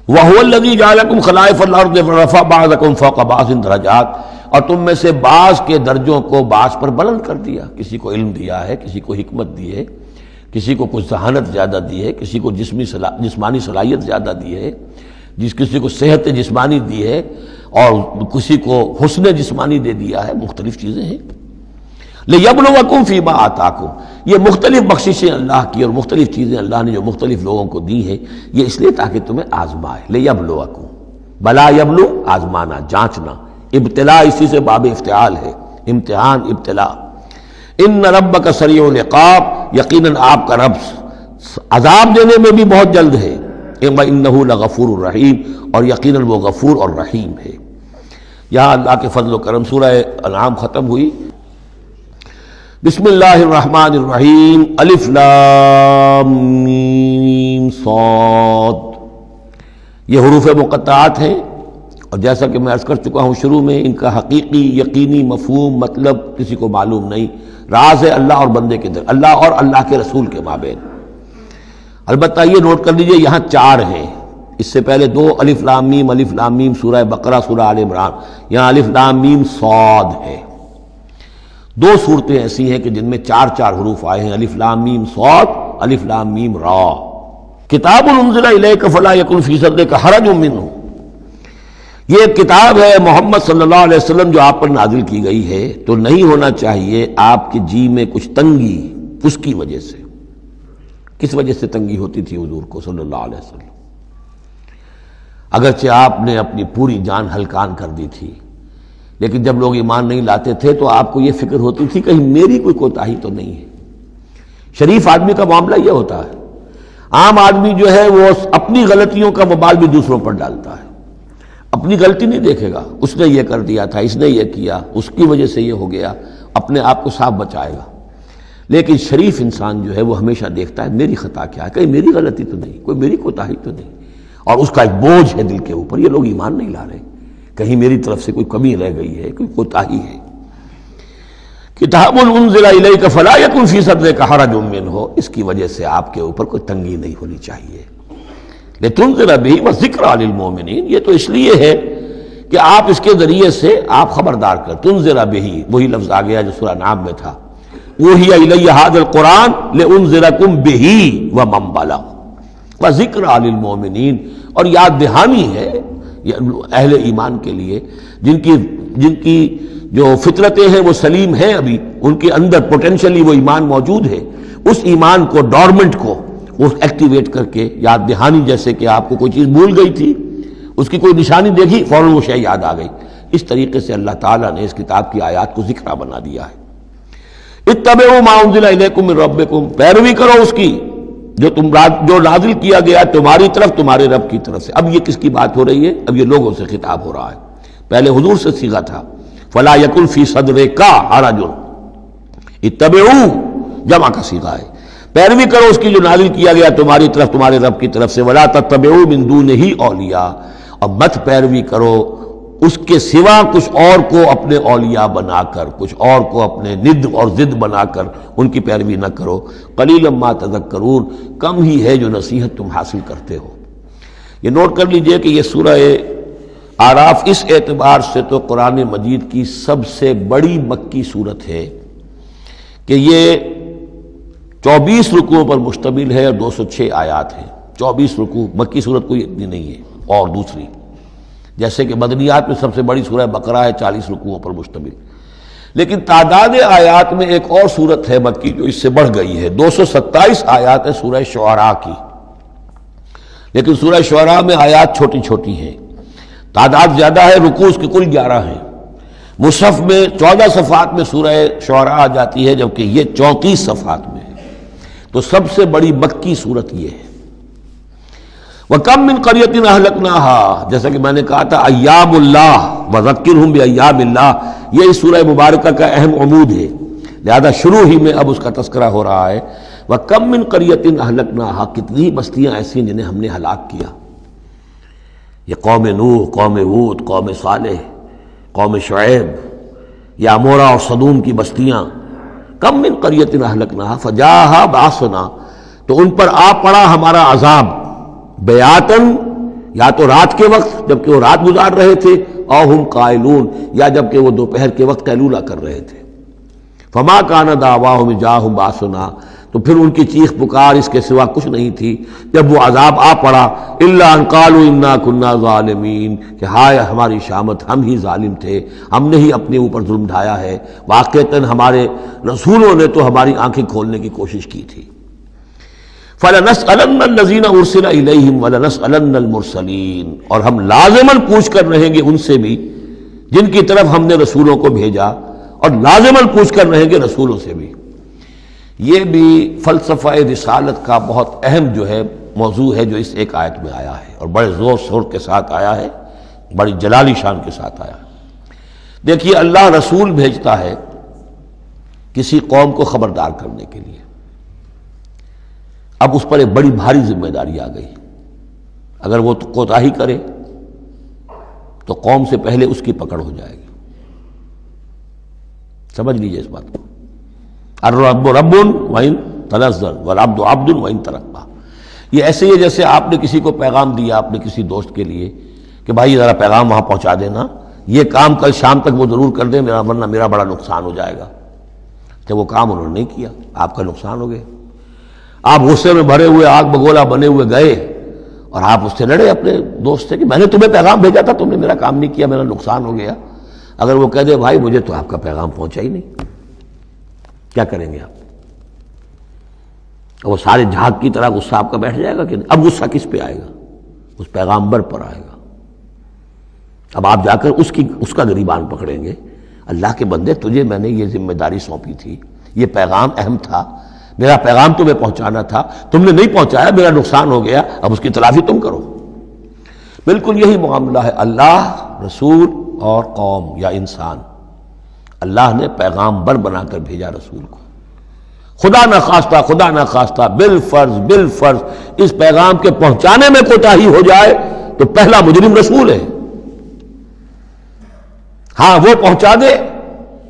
وَهُوَ الَّذِي جَعَلَكُمْ خَلَائِفَ الْأَرْضِ وَرَفَعَ بَعْضَكُمْ فَوْقَ بَعْضٍ دَرَجَاتٍ، اور تم میں سے بعض کے درجوں کو بعض پر بلند کر دیا۔ کسی کو علم دیا ہے، کسی کو حکمت دی ہے، کسی کو کچھ ذہانت زیادہ دی ہے، کسی کو جسمانی صلاحیت زیادہ دی ہے، کسی کو صحت جسمانی دی ہے، اور کسی کو حسن جسمانی دے دیا ہے۔ مختلف چیزیں ہیں۔ لِيَبْلُوَكُمْ فِي مَا آتَاكُمْ، یہ مختلف بخششیں اللہ کی اور مختلف چیزیں اللہ نے جو مختلف لوگوں کو دی ہیں، یہ اس لیے تاکہ تمہیں آزمائے۔ لِيَبْلُوَكُمْ، بلا یبلو آزمانا، جانچنا۔ ابتلاء اسی سے باب افتعال ہے، امتحان، ابتلاء۔ ان ربک سریع العقاب، یقیناً آپ کا رب عذاب دینے میں بھی بہت جلد ہے۔ انہ لغفور الرحیم، اور یقیناً وہ غفور اور رحیم ہے۔ یہاں اللہ کے فضل و کرم سورہ انعام ختم ہوئی۔ بسم اللہ الرحمن الرحیم، الف لام میم صاد، یہ حروف مقطعات ہیں، اور جیسا کہ میں عرض کر چکا ہوں شروع میں، ان کا حقیقی یقینی مفہوم مطلب کسی کو معلوم نہیں، راز ہے اللہ اور بندے کے در، اللہ اور اللہ کے رسول کے مابین۔ البتہ یہ نوٹ کر لیجئے یہاں 4 ہیں، اس سے پہلے 2 الف لام میم سورہ بقرہ، سورہ آل عمران، یہاں الف لام میم صاد ہے۔ 2 صورتیں ایسی ہیں کہ جن میں 4 حروف آئے ہیں، الف لام میم صاد، الف لام میم را۔ کتاب انزل الیک فلا یکن فی صدرک حرج منہ، یہ کتاب ہے محمد صلی اللہ علیہ وسلم جو آپ پر نازل کی گئی ہے، تو نہیں ہونا چاہیے آپ کے جی میں کچھ تنگی اس کی وجہ سے۔ کس وجہ سے تنگی ہوتی تھی حضور کو صلی اللہ علیہ وسلم؟ اگرچہ آپ نے اپنی پوری جان ہلکان کر دی تھی، لیکن جب لوگ ایمان نہیں لاتے تھے تو آپ کو یہ فکر ہوتی تھی کہیں میری کوئی کوتاہی تو نہیں ہے۔ شریف آدمی کا معاملہ یہ ہوتا ہے۔ عام آدمی جو ہے وہ اپنی غلطیوں کا وبال بھی دوسروں پر ڈالتا ہے، اپنی غلطی نہیں دیکھے گا، اس نے یہ کر دیا تھا، اس نے یہ کیا، اس کی وجہ سے یہ ہو گیا، اپنے آپ کو صاف بچائے گا۔ لیکن شریف انسان جو ہے وہ ہمیشہ دیکھتا ہے میری خطا کیا ہے، کہیں میری غلطی تو نہیں، کوئی میری کوتاہی تو نہیں، اور اس کا ایک بوجھ ہے دل کے اوپر، یہ لوگ ایمان نہیں لا رہے، کہیں میری طرف سے کوئی کمی رہ گئی ہے، کوئی کوتاہی ہے۔ کتاب انزل الیک فلا یکن فی صدرک حرج منہ، اس کی وجہ سے آپ کے اوپر کوئی تنگی نہیں ہونی چاہیے۔ لتنذر بہ وذکریٰ للمؤمنین، یہ تو اس لیے ہے کہ آپ اس کے ذریعے سے آپ خبردار کر۔ تنذر بہ، وہی لفظ آ گیا جو سورہ نام میں تھا، اوحی الی ھذا القرآن لانذرکم بہ ومن بلغ وذکریٰ للمؤمنین، اور یاد دہانی ہے اہل ایمان کے لیے جن کی جو فطرتیں ہیں وہ سلیم ہیں، ابھی ان کے اندر پوٹینشلی وہ ایمان موجود ہے، اس ایمان کو، ڈورمنٹ کو ایکٹیویٹ کر کے یاد دہانی، جیسے کہ آپ کو کوئی چیز بھول گئی تھی، اس کی کوئی نشانی دیکھی فوراً وہ شے یاد آ گئی۔ اس طریقے سے اللہ تعالیٰ نے اس کتاب کی آیات کو ذکرہ بنا دیا ہے۔ اتبعوا ما انزل الیکم من ربکم، پیروی کرو اس کی جو نازل کیا گیا تمہاری طرف، تمہارے رب کی طرف سے۔ اب یہ کس کی بات ہو رہی ہے؟ اب یہ لوگوں سے خطاب ہو رہا ہے۔ پہلے حضور سے صیغہ تھا فلا یکن فی صدرک حرج، اتبعوا جمع کا صیغہ ہے، پیروی کرو اس کی جو نازل کیا گیا تمہاری طرف تمہارے رب کی طرف سے، ولا تتبعوا من دونہ اولیاء، اور مت پیروی کرو اس کے سوا کچھ اور کو اپنے اولیاء بنا کر، کچھ اور کو اپنے ند اور ضد بنا کر ان کی پیروی نہ کرو، قلیلا ما تذکرون، کم ہی ہے جو نصیحت تم حاصل کرتے ہو۔ یہ نوٹ کر لیجئے کہ یہ سورہ اعراف اس اعتبار سے تو قرآن مجید کی سب سے بڑی مکی صورت ہے کہ یہ 24 رکوعوں پر مشتمل ہے اور 206 آیات ہیں۔ 24 رکوع، مکی صورت کوئی اتنی نہیں ہے۔ اور دوسری جیسے کہ مدنیات میں سب سے بڑی سورہ بقرہ ہے، 40 رکوعوں پر مشتمل، لیکن تعداد آیات میں ایک اور سورت ہے مکی جو اس سے بڑھ گئی ہے، 227 آیات ہے سورہ شعراء کی، لیکن سورہ شعراء میں آیات چھوٹی چھوٹی ہیں، تعداد زیادہ ہے، رکوع اس کے کل 11 ہیں۔ مصحف میں 14 صفحات میں سورہ شعراء آ جاتی ہے جبکہ یہ 34 صفحات میں ہے، تو سب سے بڑی مکی صورت یہ ہے۔ وَكَمْ مِنْ قَرْيَةٍ أَهْلَكْنَاهَا، جیسا کہ میں نے کہا تھا ایام اللہ وذکرہم بایام اللہ، یہ اس سورہ مبارکہ کا اہم عمود ہے، لہذا شروع ہی میں اب اس کا تذکرہ ہو رہا ہے۔ وَكَمْ مِنْ قَرْيَةٍ أَهْلَكْنَاهَا، کتنی بستیاں ایسی جنہیں ہم نے ہلاک کیا، یہ قوم نوح، قوم ہود، قوم صالح، قوم شعیب، یا عمورہ اور صدوم کی بستیاں۔ کم من قریۃ اہلکناها فجاءها باسنا، تو ان پر آ پڑا ہمارا عذاب، بیاتن، یا تو رات کے وقت جبکہ وہ رات گزار رہے تھے، او ہم قائلون، یا جبکہ وہ دوپہر کے وقت قیلولہ کر رہے تھے۔ فما کان دعواہم جاءہم باسنا، تو پھر ان کی چیخ پکار اس کے سوا کچھ نہیں تھی جب وہ عذاب آ پڑا، الا ان قالوا انا كنا ظالمین، کہ ہائے ہماری شامت، ہم ہی ظالم تھے، ہم نے ہی اپنے اوپر ظلم ڈھایا ہے، واقعتاً ہمارے رسولوں نے تو ہماری آنکھیں کھولنے کی کوشش کی تھی۔ فَلَنَسْأَلَنَّ الَّذِينَ أُرْسِلَ إِلَيْهِمْ وَلَنَسْأَلَنَّ الْمُرْسَلِينَ، اور ہم لازماً پوچھ کر رہیں گے ان سے بھی جن کی طرف ہم نے رسولوں کو بھیجا، اور لازماً پوچھ کر رہیں گے رسولوں سے بھی۔ یہ بھی فلسفہ رسالت کا بہت اہم جو ہے موضوع ہے جو اس ایک آیت میں آیا ہے، اور بڑے زور شور کے ساتھ آیا ہے، بڑی جلالی شان کے ساتھ آیا ہے۔ دیکھیے اللہ رسول بھیجتا ہے کسی قوم کو خبردار کرنے کے لیے، اب اس پر ایک بڑی بھاری ذمہ داری آ گئی، اگر وہ کوتاہی کرے تو قوم سے پہلے اس کی پکڑ ہو جائے گی۔ سمجھ لیجئے اس بات کو، الرب رب وَإِن تنزل والعبد عبد وَإِن ترقى، یہ ایسے ہی ہے جیسے آپ نے کسی کو پیغام دیا اپنے کسی دوست کے لیے کہ بھائی ذرا پیغام وہاں پہنچا دینا، یہ کام کل شام تک وہ ضرور کر دیں، ورنہ میرا بڑا نقصان ہو جائے گا۔ جب وہ کام انہوں نے نہیں کیا، آپ کا نقصان ہو گیا، آپ غصے میں بھرے ہوئے آگ بگولا بنے ہوئے گئے اور آپ اس سے لڑے اپنے دوست سے کہ میں نے تمہیں پیغام بھیجا تھا، تم نے میرا کام نہیں کیا، میرا نقصان ہو گیا۔ اگر وہ کہہ دے بھائی مجھے تو آپ کا پیغام پہنچا ہی نہیں، کیا کریں گے آپ؟ وہ سارے جھاگ کی طرح غصہ آپ کا بیٹھ جائے گا کہ نہیں؟ اب غصہ کس پہ آئے گا؟ اس پیغامبر پر آئے گا۔ اب آپ جا کر اس کا گریبان پکڑیں گے، اللہ کے بندے تجھے میں نے یہ ذمہ داری سونپی تھی، یہ پیغام اہم تھا، میرا پیغام تمہیں پہنچانا تھا، تم نے نہیں پہنچایا، میرا نقصان ہو گیا، اب اس کی تلافی تم کرو۔ بالکل یہی معاملہ ہے اللہ، رسول اور قوم یا انسان۔ اللہ نے پیغامبر بنا کر بھیجا رسول کو، خدا نہ خواستہ بالفرض اس پیغام کے پہنچانے میں کوتاہی ہو جائے تو پہلا مجرم رسول ہے۔ ہاں وہ پہنچا دے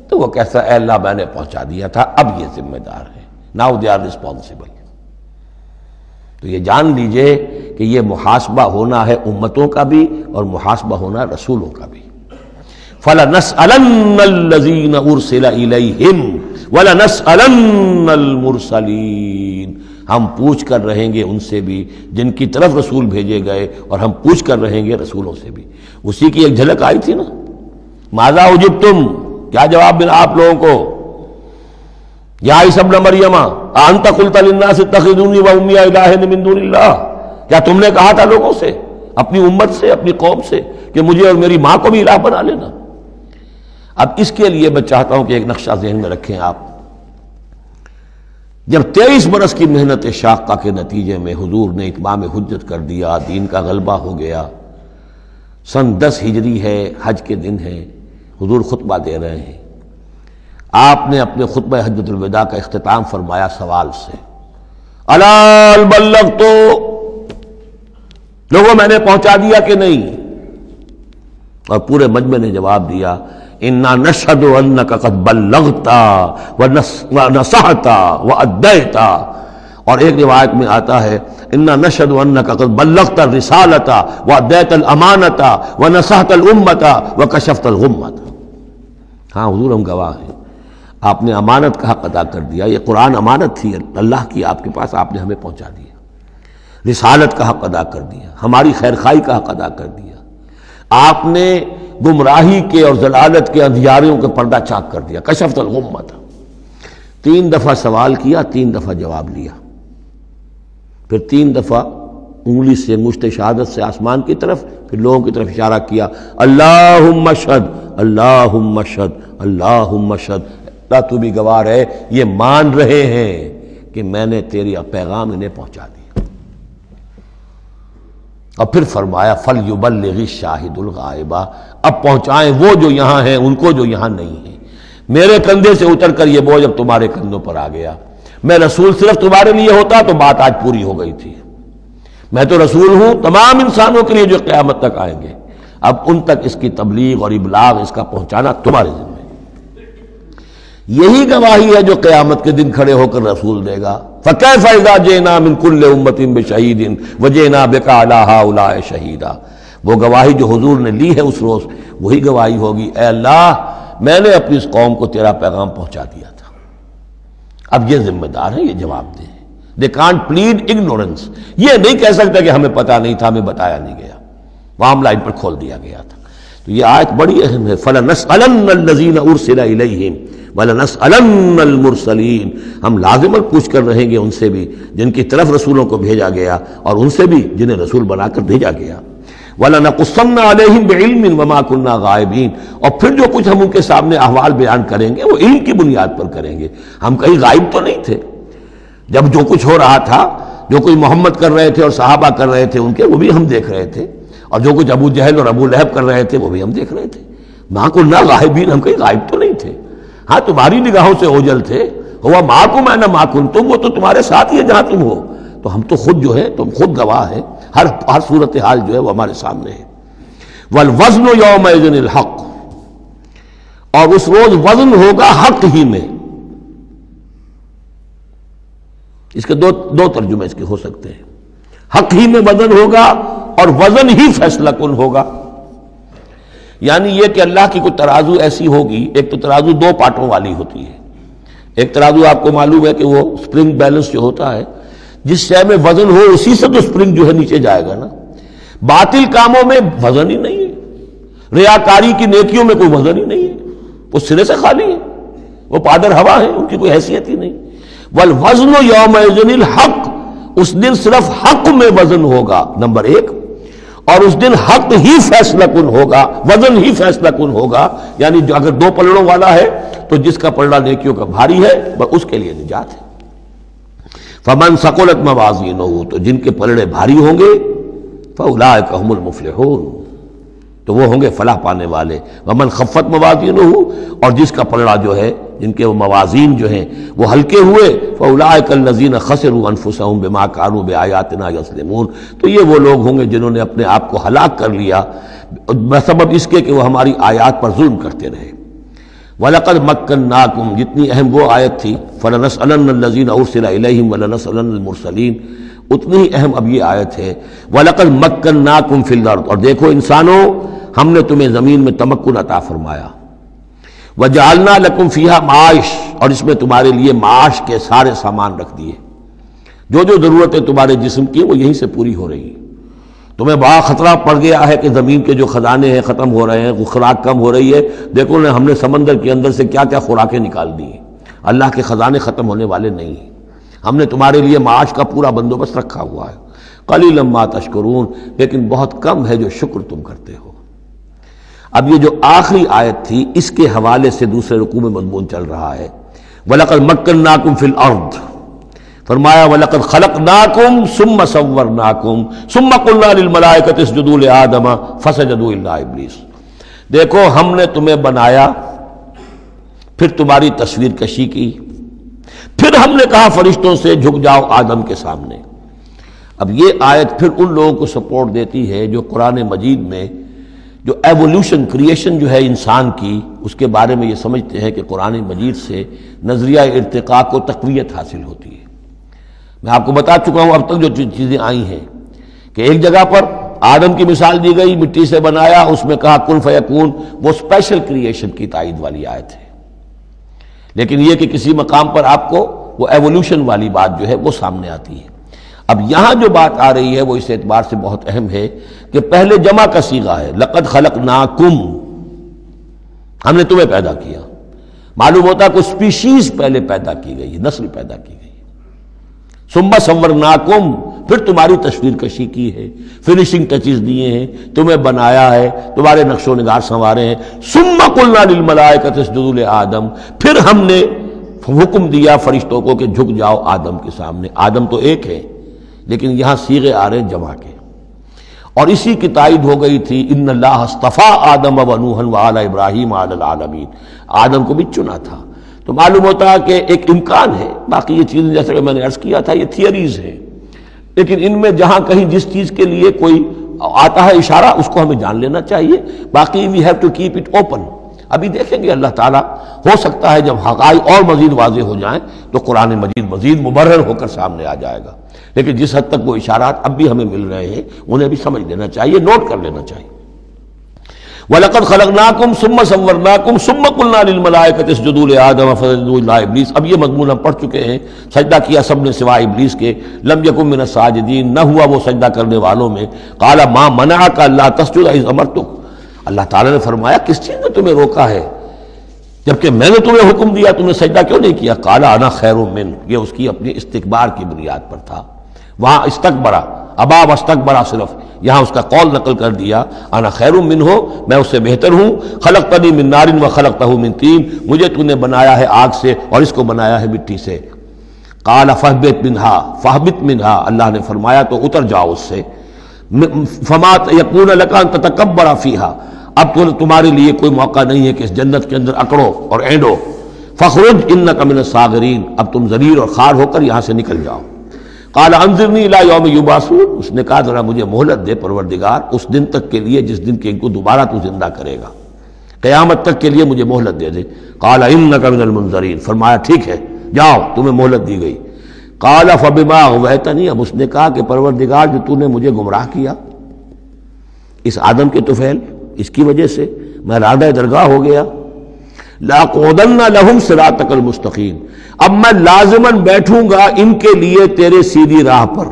تو وہ کہتا اے اللہ میں نے پہنچا دیا تھا، اب یہ ذمہ دار ہے، ناؤ دے آر ریسپانسبل۔ تو یہ جان لیجئے کہ یہ محاسبہ ہونا ہے امتوں کا بھی اور محاسبہ ہونا رسولوں کا بھی۔ فَلَنَسْأَلَنَّ الَّذِينَ أُرْسِلَ إِلَيْهِمْ وَلَنَسْأَلَنَّ الْمُرْسَلِينَ، ہم پوچھ کر رہیں گے ان سے بھی جن کی طرف رسول بھیجے گئے، اور ہم پوچھ کر رہیں گے رسولوں سے بھی۔ اسی کی ایک جھلک آئی تھی نا، ماذا اجبتم، کیا جواب ملا آپ لوگوں کو؟ یا عیسی ابن مریم انت قلت للناس اتخذونی وامی الہین من دون اللہ، کیا تم نے کہا تھا لوگوں سے، اپنی امت سے، اپنی قوم سے کہ مجھے اور میری ماں کو بھی الہ بنا لینا؟ اب اس کے لیے میں چاہتا ہوں کہ ایک نقشہ ذہن میں رکھیں آپ۔ جب 23 برس کی محنت شاقہ کے نتیجے میں حضور نے اتمام حجت کر دیا، دین کا غلبہ ہو گیا، سن 10 ہجری ہے، حج کے دن ہے، حضور خطبہ دے رہے ہیں، آپ نے اپنے خطبہ حجۃ الوداع کا اختتام فرمایا سوال سے الا هل بلغت، لوگوں میں نے پہنچا دیا کہ نہیں؟ اور پورے مجمع نے جواب دیا انا نشهد انك قد بلغت ونصحت واديت، اور ایک روایت میں آتا ہے انا نشهد انك قد بلغت الرسالة واديت الامانة ونصحت الامة وكشفت الغمة۔ ہاں حضور ہم گواہ ہیں، آپ نے امانت کا حق ادا کر دیا، یہ قرآن امانت تھی اللہ کی آپ کے پاس، آپ نے ہمیں پہنچا دیا، رسالت کا حق ادا کر دیا، ہماری خیر خواہی کا حق ادا کر دیا، آپ نے گمراہی کے اور ضلالت کے اندھیاریوں کے پردہ چاک کر دیا، کشفت الغمۃ۔ 3 دفعہ سوال کیا، 3 دفعہ جواب لیا، پھر 3 دفعہ انگلی سے انگشت شہادت سے آسمان کی طرف، پھر لوگوں کی طرف اشارہ کیا، اللہم اشہد اللہم اشہد اللہم اشہد، اللہ تو بھی گواہ ہے یہ مان رہے ہیں کہ میں نے تیری پیغام انہیں پہنچا دیا۔ اور پھر فرمایا فَلْيُبَلِّغِ الشَّاهِدُ الْغَائِبَ، اب پہنچائیں وہ جو یہاں ہیں ان کو جو یہاں نہیں ہیں۔ میرے کندھے سے اتر کر یہ بوجھ اب تمہارے کندھوں پر آ گیا، میں رسول صرف تمہارے لیے ہوتا تو بات آج پوری ہو گئی تھی، میں تو رسول ہوں تمام انسانوں کے لیے جو قیامت تک آئیں گے، اب ان تک اس کی تبلیغ اور ابلاغ، اس کا پہنچانا تمہارے ذمہ ہے۔ یہی گواہی ہے جو قیامت کے دن کھڑے ہو کر رسول دے گا، فَكَيْفَ إِذَا جِئْنَا مِنْ كُلِّ أُمَّةٍ بِشَهِيدٍ وَجِئْنَا بِكَ عَلَىٰ هَٰؤُلَاءِ شَهِيدًا۔ وہ گواہی جو حضور نے لی ہے اس روز، وہی گواہی ہوگی، اے اللہ میں نے اپنی اس قوم کو تیرا پیغام پہنچا دیا تھا، اب یہ ذمہ دار ہیں، یہ جواب دیں۔ They can't plead ignorance، یہ نہیں کہہ سکتا کہ ہمیں پتہ نہیں تھا، ہمیں بتایا نہیں گیا، معاملہ ان پر کھول دیا گیا تھا۔ تو یہ آیت بڑی اہم ہے، فَلَنَسْأَلَنَّ الَّذِينَ أُرْسِلَ إِلَيْهِمْ وَلَنَسْأَلَنَّ الْمُرْسَلِينَ، ہم لازماً پوچھ کر رہیں گے ان سے بھی جن کی طرف رسولوں کو بھیجا گیا، اور ان سے بھی جنہیں رسول بنا کر بھیجا گیا۔ وَلَنَقُصَّنَّ عَلَيْهِمْ بِعِلْمٍ وَمَا كُنَّا غَائِبِينَ، اور پھر جو کچھ ہم ان کے سامنے احوال بیان کریں گے وہ علم کی بنیاد پر کریں گے، ہم کہیں غائب تو نہیں تھے۔ جب جو کچھ ہو رہا تھا، جو کچھ محمد کر رہے تھے اور صحابہ کر رہے تھے ان کے، وہ بھی ہم دیکھ رہے تھے، اور جو کچھ ابو جہل اور ابو لہب کر رہے تھے وہ بھی ہم دیکھ رہے تھے۔ مَا كُنَّا غَائِبِينَ، ہم کہیں غائب تو نہیں تھے، ہاں تمہاری نگاہوں سے اوجل تھے، ہوا مَعَكُمْ أَيْنَمَا كُنتُمْ، وہ تو تمہارے ساتھ ہی ہے جہاں تم ہو، تو ہم تو خود جو ہے، تم خود گواہ ہیں، ہر صورتحال جو ہے وہ ہمارے سامنے ہے۔ وَالْوَزْنُ يَوْمَئِذٍ الْحَقُّ، اور اس روز وزن ہوگا حق ہی میں۔ اس کے دو ترجمے اس کے ہو سکتے ہیں، حق ہی میں وزن ہوگا اور وزن ہی فیصلہ کن ہوگا، یعنی یہ کہ اللہ کی کوئی ترازو ایسی ہوگی، ایک تو ترازو 2 پارٹوں والی ہوتی ہے، ایک ترازو آپ کو معلوم ہے کہ وہ سپرنگ بیلنس جو ہوتا ہے، جس شے میں وزن ہو اسی سے تو سپرنگ جو ہے نیچے جائے گا نا۔ باطل کاموں میں وزن ہی نہیں ہے، ریاکاری کی نیکیوں میں کوئی وزن ہی نہیں ہے، وہ سرے سے خالی ہے، وہ پادر ہوا ہے، ان کی کوئی حیثیت ہی نہیں۔ والوزن یومئذ الحق، اس دن صرف حق میں وزن ہوگا، نمبر 1، اور اس دن حق ہی فیصلہ کن ہوگا، وزن ہی فیصلہ کن ہوگا، یعنی جو اگر 2 پلڑوں والا ہے تو جس کا پلڑا نیکیوں کا بھاری ہے اس کے لیے نجات ہے۔ فمن ثقلت موازینہ، تو جن کے پلڑے بھاری ہوں گے، فاولئک هم المفلحون، تو وہ ہوں گے فلاح پانے والے۔ ومن خفت موازینہ، اور جس کا پلڑا جو ہے، جن کے وہ موازین جو ہیں وہ ہلکے ہوئے، فاولئک الذین خسروا انفسهم بما كانوا بآیاتنا یظلمون، تو یہ وہ لوگ ہوں گے جنہوں نے اپنے آپ کو ہلاک کر لیا بسبب اس کے کہ وہ ہماری آیات پر ظلم کرتے رہے۔ وَلَقَدْ مَكَّنَّاكُمْ، جتنی اہم وہ آیت تھی، فَلَنَسْأَلَنَّ الَّذِينَ أُرْسِلَ إِلَيْهِمْ وَلَنَسْأَلَنَّ الْمُرْسَلِينَ، اتنی ہی اہم اب یہ آیت ہے، وَلَقَدْ مَكَّنَّاكُمْ فِي الْأَرْضِ، اور دیکھو انسانوں ہم نے تمہیں زمین میں تمکن عطا فرمایا، وَجَعَلْنَا لَكُمْ فِيهَا مَعَاشٍ، اور اس میں تمہارے لیے معاش کے سارے سامان رکھ دیے، جو ضرورتیں تمہارے جسم کی وہ یہیں سے پوری ہو رہی ہیں۔ تمہیں بڑا خطرہ پڑ گیا ہے کہ زمین کے جو خزانے ہیں ختم ہو رہے ہیں، خوراک کم ہو رہی ہے، دیکھو نا ہم نے سمندر کے اندر سے کیا کیا خوراکیں نکال دی ہیں، اللہ کے خزانے ختم ہونے والے نہیں ہیں، ہم نے تمہارے لیے معاش کا پورا بندوبست رکھا ہوا ہے۔ قلیلا ما تشکرون، لیکن بہت کم ہے جو شکر تم کرتے ہو۔ اب یہ جو آخری آیت تھی اس کے حوالے سے دوسرے رکوع میں مضمون چل رہا ہے، وَلَقَدْ مَكَّنَّاكُمْ فِي الْأَرْضِ، فرمایا وَلَقَدْ خَلَقْنَاكُمْ ثُمَّ صَوَّرْنَاكُمْ ثُمَّ قُلْنَا لِلْمَلَائِكَةِ اسْجُدُوا لِآدَمَ فَسَجَدُوا إِلَّا إِبْلِيسَ، دیکھو ہم نے تمہیں بنایا، پھر تمہاری تصویر کشی کی، پھر پھر ہم نے کہا فرشتوں سے جھک جاؤ آدم کے سامنے۔ اب یہ آیت پھر ان لوگوں کو سپورٹ دیتی ہے جو قرآن مجید میں جو ایوولوشن کریشن جو ہے انسان کی، اس کے بارے میں یہ سمجھتے ہیں کہ قرآن مجید سے نظریہ ارتقاء کو تقویت حاصل ہوتی ہے۔ میں آپ کو بتا چکا ہوں اب تک جو چیزیں آئی ہیں کہ ایک جگہ پر آدم کی مثال دی گئی، مٹی سے بنایا، اس میں کہا کن فیکون، وہ اسپیشل کریشن کی تائید والی آیت ہے۔ لیکن یہ کہ کسی مقام پر آپ کو وہ ایوولوشن والی بات جو ہے وہ سامنے آتی ہے۔ اب یہاں جو بات آ رہی ہے وہ اس اعتبار سے بہت اہم ہے کہ پہلے جمع کا صیغہ ہے، لقد خلقناکم، ہم نے تمہیں پیدا کیا۔ معلوم ہوتا ہے کوئی سپیشیز پہلے پیدا کی گئی، نسل پیدا کی گئی۔ ثم صورناکم، پھر تمہاری تصویر کشی کی ہے، فنیشنگ ٹچز دیے ہیں، تمہیں بنایا ہے، تمہارے نقش و نگار سنوارے ہیں۔ ثم قلنا للملائکۃ اسجدوا لآدم، پھر ہم نے حکم دیا فرشتوں کو کہ جھک جاؤ آدم کے سامنے۔ آدم تو ایک ہے لیکن یہاں صیغے آ رہے ہیں جمع کے، اور اسی کی تائید ہو گئی تھی ان اللہ اصطفیٰ آدم و نوحا وآل ابراہیم علی العالمین، آدم کو بھی چنا تھا۔ تو معلوم ہوتا ہے کہ ایک امکان ہے، باقی یہ چیزیں جیسے کہ میں نے عرض کیا تھا یہ تھیوریز ہیں، لیکن ان میں جہاں کہیں جس چیز کے لیے کوئی آتا ہے اشارہ اس کو ہمیں جان لینا چاہیے، باقی we have to keep it open. ابھی دیکھیں گے اللہ تعالیٰ، ہو سکتا ہے جب حقائق اور مزید واضح ہو جائیں تو قرآن مجید مزید مبرر ہو کر سامنے آ جائے گا، لیکن جس حد تک وہ اشارات اب بھی ہمیں مل رہے ہیں انہیں بھی سمجھ لینا چاہیے، نوٹ کر لینا چاہیے۔ وَلَقَدْ خَلَقْنَاكُمْ ثُمَّ صَوَّرْنَاكُمْ ثُمَّ قُلْنَا لِلْمَلَائِكَةِ اسْجُدُوا لِآدَمَ فَسَجَدُوا إِلَّا إِبْلِيسَ۔ اب یہ مضمون ہم پڑھ چکے ہیں، سجدہ کیا سب نے سوائے ابلیس کے، لم یکن من الساجدین، نہ ہوا وہ سجدہ کرنے والوں میں۔ قَالَ مَا مَنَعَكَ أَلَّا تَسْجُدَ إِذْ أَمَرْتُكَ، اللہ تعالیٰ نے فرمایا کس چیز نے تمہیں روکا ہے جبکہ میں نے تمہیں حکم دیا، تم نے سجدہ کیوں نہیں کیا؟ قَالَ أَنَا خَيْرٌ مِّنْهُ، یہ اس کی اپنی استکبار کی بنیاد پر تھا۔ وہاں استکبرا، ابا واستکبرا، صرف یہاں اس کا قول نقل کر دیا، انا خیر منہ، میں اس سے بہتر ہوں، خلقتنی من نار وخلقتہ من طین، مجھے تو نے بنایا ہے آگ سے اور اس کو بنایا ہے مٹی سے۔ قال فاہبط منہا، اللہ نے فرمایا تو اتر جاؤ اس سے، فما یکون لک ان تتکبر فیہا، اب تو تمہارے لیے کوئی موقع نہیں ہے کہ اس جنت کے اندر اکڑو اور اینڈو، فخرج انک من الصاغرین، اب تم ذلیل اور خوار ہو کر یہاں سے نکل جاؤ۔ قال انظرنی الی یوم یبعثون، اس نے کہا ذرا مجھے مہلت دے پروردگار اس دن تک کے لیے جس دن کہ ان کو دوبارہ تو زندہ کرے گا، قیامت تک کے لیے مجھے مہلت دے دے۔ قال انک من المنظرین، فرمایا ٹھیک ہے جاؤ تمہیں مہلت دی گئی۔ قال فبما اغویتنی، اب اس نے کہا کہ پروردگار جو تو نے مجھے گمراہ کیا اس آدم کے طفیل، اس کی وجہ سے میں رادہ درگاہ ہو گیا، لَأَقْعُدَنَّ لَهُمْ صِرَاطَكَ الْمُسْتَقِيمَ، اب میں لازماً بیٹھوں گا ان کے لیے تیرے سیدھی راہ پر،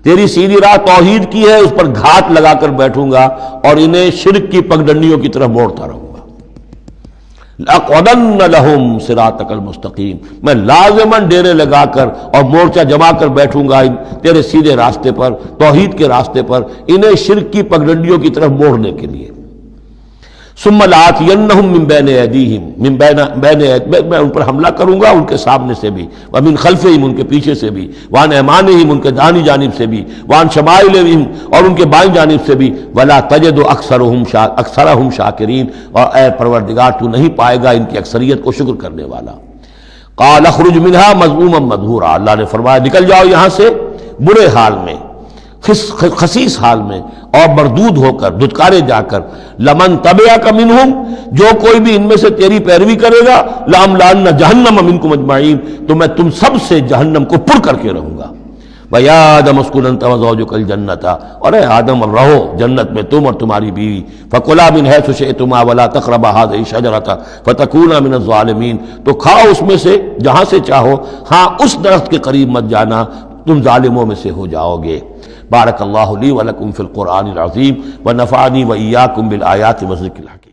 تیری سیدھی راہ توحید کی ہے، اس پر گھات لگا کر بیٹھوں گا اور انہیں شرک کی پگڈنڈیوں کی طرف موڑتا رہوں گا۔ لَأَقْعُدَنَّ لَهُمْ صِرَاطَكَ الْمُسْتَقِيمَ، میں لازماً ڈیرے لگا کر اور مورچہ جما کر بیٹھوں گا تیرے سیدھے راستے پر، توحید کے راستے پر، انہیں شرک کی پگڈنڈیوں کی طرف موڑنے کے لیے۔ ثم لآتینہم من بین ایدیہم، میں ان پر حملہ کروں گا ان کے سامنے سے بھی، ومن خلفہم ان کے پیچھے سے بھی، وعن ایمانہم ان کے دانی جانب سے بھی، وعن شمائلہم اور ان کے بائیں جانب سے بھی، ولا تجد اکثرہم شاکرین، اور اے پروردگار تو نہیں پائے گا ان کی اکثریت کو شکر کرنے والا۔ قال اخرج منہا مذموما مدحورا، اللہ نے فرمایا نکل جاؤ یہاں سے برے حال میں، خسیس حال میں اور مردود ہو کر، دھتکارے جا کر، لمن تبعک منہم، جو کوئی بھی ان میں سے تیری پیروی کرے گا، لاملأن جہنم منکم اجمعین، تو میں تم سب سے جہنم کو پر کر کے رہوں گا۔ وَيَا آدَمُ اسْكُنْ أَنْتَ وَزَوْجُكَ الْجَنَّةَ، اور اے آدم اب رہو جنت میں تم اور تمہاری بیوی، فَكُلَا مِنْ حَيْثُ شِئْتُمَا وَلَا تَقْرَبَا هَٰذِهِ الشَّجَرَةَ فَتَكُونَا مِنَ الظَّالِمِينَ، تو کھاؤ اس میں سے جہاں سے چاہو، ہاں اس درخت کے قریب مت جانا، تم ظالموں میں سے ہو جاؤ گے۔ بارک اللہ لی ولکم فی القرآن العظیم ونفعنی وإیاکم بالآیات والذکر الحکیم۔